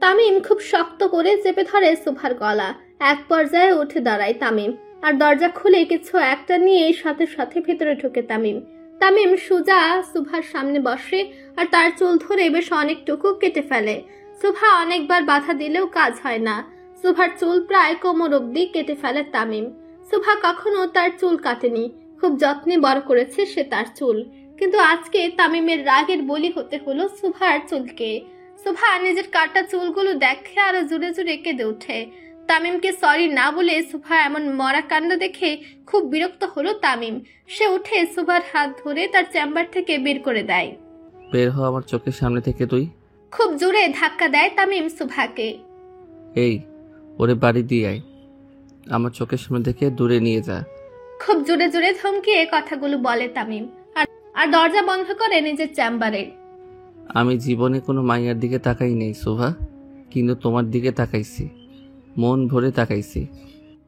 Speaker 3: তামিম খুব শক্ত করে চেপে ধরে সুভার গলা। এক পর্যায়ে উঠে দাঁড়ায় তামিম, আর দরজা খুলে কিছু একটা নিয়ে সাথে সাথে ভেতরে ঢোকে তামিম। তামিম সোজা সুভার সামনে বসে আর তার চুল ধরে বেশ অনেকটুকু কেটে ফেলে। সুভা অনেকবার বাধা দিলেও কাজ হয় না। সুভার চুল প্রায় কোমর অব্দি কেটে ফেলে তামিম। সুভা কখনো তার চুল কাটেনি। খুব যত্নে বড় করেছে সে তার চুল, কিন্তু আজকে তামিমের রাগের বলি হতে হলো সুভার চুলকে। সুভা নিজের কাটা চুলগুলো দেখে আরো জোরে জোরে কেঁদে ওঠে। তামিমকে সরি না বলে সুভা এমন মরা কাণ্ড দেখে খুব বিরক্ত হলো তামিম। সে উঠে সুভার হাত ধরে তার চেম্বার থেকে বের করে দেয়।
Speaker 2: বের হ আমার চোখের সামনে থেকে তুই।
Speaker 3: খুব জোরে ধাক্কা দেয় তামিম সুভাকে।
Speaker 2: এই, ওরে বাড়ি দিয়ে আয়, আমার চোখের সামনে থেকে দূরে নিয়ে যা।
Speaker 3: খুব জোরে জোরে ধমকিয়ে কথাগুলো বলে তামিম, আর দরজা বন্ধ করে নিজের চেম্বারে।
Speaker 2: আমি জীবনে কোনো মাইয়ার দিকে তাকাই নেই শোভা, কিন্তু তোমার দিকে তাকাইছি, মন ভরে তাকাইছি।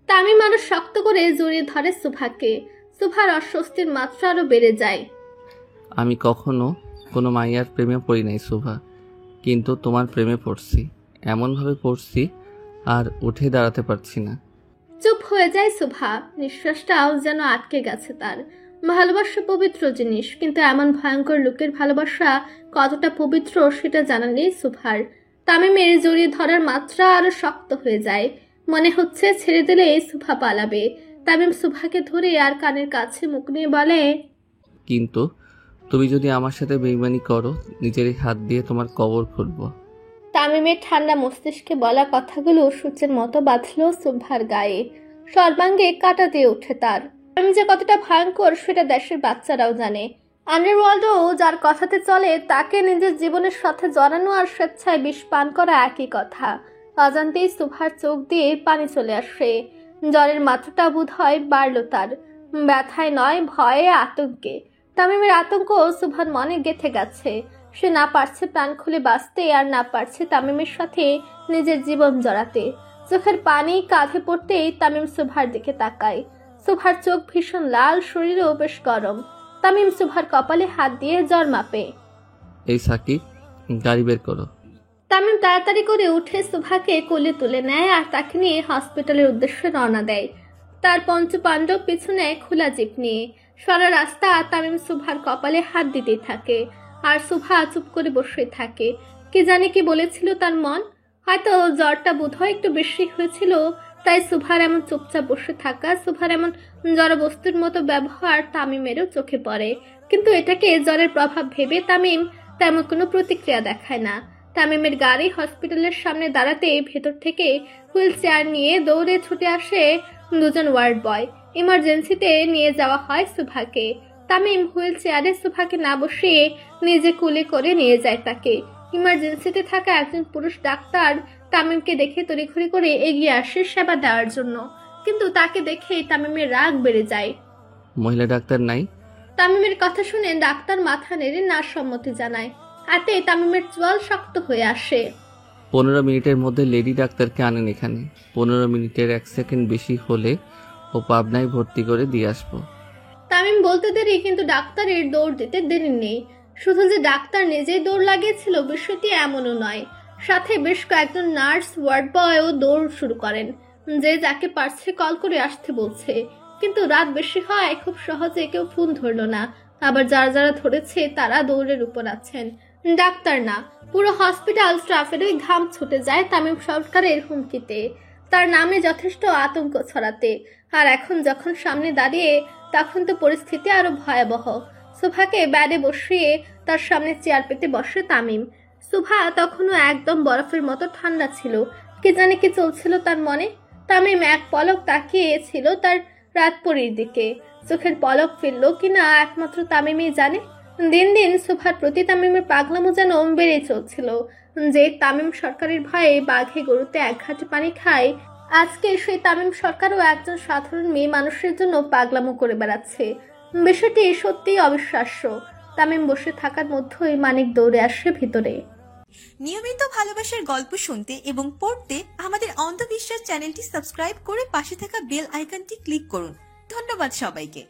Speaker 3: তামিম আরো শক্ত করে জড়িয়ে ধরে সুভাকে। সুভার অস্বস্তির মাত্রা আরো বেড়ে যায়।
Speaker 2: আমি কখনো কোনো মাইয়ার প্রেমে পড়ি নাই শোভা, কিন্তু তোমার প্রেমে পড়ছি। এমনভাবে পড়ছি আর উঠে দাঁড়াতে পারছি না।
Speaker 3: চুপ হয়ে যায় সুভা, নিঃশ্বাসটাও যেন আটকে গেছে তার। ভালোবাসা পবিত্র জিনিস, কিন্তু এমন ভয়ঙ্কর লোকের ভালোবাসা কতটা পবিত্র সেটা জানা নেই সুভার। তামিমের জড়িয়ে ধরার মাত্রা আরো শক্ত হয়ে যায়, মনে হচ্ছে ছেড়ে দিলে সুভা পালাবে। তামিম সুভাকে ধরে আর কানের কাছে মুখ নিয়ে বলে,
Speaker 2: কিন্তু তুমি যদি আমার সাথে বেইমানি করো, নিজেরই হাত দিয়ে তোমার কবর খুলব।
Speaker 3: তামিমের ঠান্ডা মস্তিষ্কে বলা কথাগুলো সূর্যের মতো বাঁধল সুভার গায়ে, সর্বাঙ্গে কাঁটা দিয়ে ওঠে তার। আমি যে কতটা ভয়ঙ্কর সেটা দেশের বাচ্চারাও জানে। আন্ডারওয়ার্ল্ডও যার কথাতে চলে, তাকে নিজের জীবনের সাথে জড়ানো আর স্বেচ্ছায় বিষ পান করা একই কথা। অজান্তেই সুভার চোখ দিয়ে পানি চলে আসে। জ্বরের মাত্রাটা বোধ হয় বাড়ল তার, ব্যথায় নয়, ভয়ে, আতঙ্কে। তামিমের আতঙ্ক সুভার মনে গেঁথে গেছে। সে না পারছে প্রাণ খুলে বাঁচতে, আর না পারছে তামিমের সাথে নিজের জীবন জড়াতে। চোখের পানি কাঁধে পড়তেই তামিম সুভার দিকে তাকায়। সুভার চোখ ভীষণ লাল, শরীরেও বেশ গরম। তামিম সুভার কপালে হাত দিয়ে জ্বর মাপে।
Speaker 2: এই সাকিব, গাড়ি বের করো।
Speaker 3: তামিম তাড়াতাড়ি করে উঠে সুভাকে কোলে তুলে নেয় আর তাকে নিয়ে হসপিটালের উদ্দেশ্যে রওনা দেয়, তার পঞ্চপাণ্ডব পিছনে খোলা জিপ নিয়ে। সারা রাস্তা তামিম সুভার কপালে হাত দিতেই থাকে, আর সুভা চুপ করে বসে থাকে। কি জানে কি বলেছিল তার মন? হয়তো জ্বরটা বোধহয় একটু বেশি হয়েছিল, তাই সুভার এমন চুপচাপ বসে থাকা, সুভার এমন জড়বস্তুর মতো ব্যবহার তামিমেরও চোখে পড়ে। কিন্তু এটাকে জ্বরের প্রভাব ভেবে তামিম তেমন কোনো প্রতিক্রিয়া দেখায় না। তামিমের গাড়ি হসপিটালের সামনে দাঁড়াতে ভেতর থেকে হুইল চেয়ার নিয়ে দৌড়ে ছুটে আসে দুজন ওয়ার্ড বয়। ইমার্জেন্সিতে নিয়ে যাওয়া হয় সুভাকে। তামিম হুইল চেয়ারে সুভাকে না বসিয়ে নিজে কুলে করে নিয়ে যায় তাকে। ইমার্জেন্সিতে থাকা একজন পুরুষ ডাক্তার তামিমকে দেখে তড়িঘড়ি করে এগিয়ে আসে সেবা দেওয়ার জন্য, কিন্তু তাকে দেখে তামিমের রাগ বেড়ে যায়।
Speaker 2: মহিলা ডাক্তার নাই?
Speaker 3: তামিমের কথা শুনে ডাক্তার মাথা নেড়ে না সম্মতি জানায়। হাতে তামিমের চোয়াল শক্ত হয়ে আসে।
Speaker 2: 15 মিনিটের মধ্যে লেডি ডাক্তারকে আনেন এখানে। 15 মিনিটের 1 সেকেন্ড বেশি হলে ও পাবনায় ভর্তি করে দিয়ে আসবো।
Speaker 3: তামিম বলতে দেরি, কিন্তু ডাক্তারের দৌড় দিতে দেরি নেই। শুধু যে ডাক্তার নিজেই দৌড় লাগিয়েছিল বিষয়টি এমনও নয়, সাথে বেশ কয়েকজন নার্স, ওয়ার্ড বয়ও দৌড় শুরু করেন। যে যাকে পারছে কল করে আসতে বলছে, কিন্তু রাত বেশি হয় খুব সহজে কেউ ফোন ধরল না। আবার যারা যারা ধরেছে তারা দৌড়ের উপর আছেন, ডাক্তার না। পুরো হসপিটাল স্টাফেরই ঘাম ছুটে যায় তামিম সরকারের হুমকিতে, তার নামে যথেষ্ট আতঙ্ক ছড়াতে। আর এখন যখন সামনে দাঁড়িয়ে, তখন তো পরিস্থিতি আরো ভয়াবহ। সুভাকে ব্যাডে বসিয়ে তার সামনে চেয়ার পেতে বসে তামিম। সুভা তখনও একদম বরফের মতো ঠান্ডা ছিল। কি জানে কি চলছিল তার মনে। তামিম এক পলক তাকিয়ে ছিল তার রাতপরীর দিকে। চোখের পলক ফেলল কিনা একমাত্র তামিমই জানে। দিন দিন সুভার প্রতি তামিমের পাগলামো যেন বেড়ে চলছিল। যে তামিম সরকারের ভয়ে বাঘে গরুতে এক ঘাটে পানি খায়, আজকে সেই তামিম সরকারও একজন সাধারণ মেয়ে মানুষের জন্য পাগলামো করে বেড়াচ্ছে। বিষয়টি সত্যিই অবিশ্বাস্য। তামিম বসে থাকার মধ্যেই মানিক দৌড়ে আসে ভিতরে।
Speaker 1: নিয়মিত ভালোবাসার গল্প শুনতে এবং পড়তে আমাদের অন্ধবিশ্বাস চ্যানেলটি সাবস্ক্রাইব করে পাশে থাকা বেল আইকনটি ক্লিক করুন। ধন্যবাদ সবাইকে।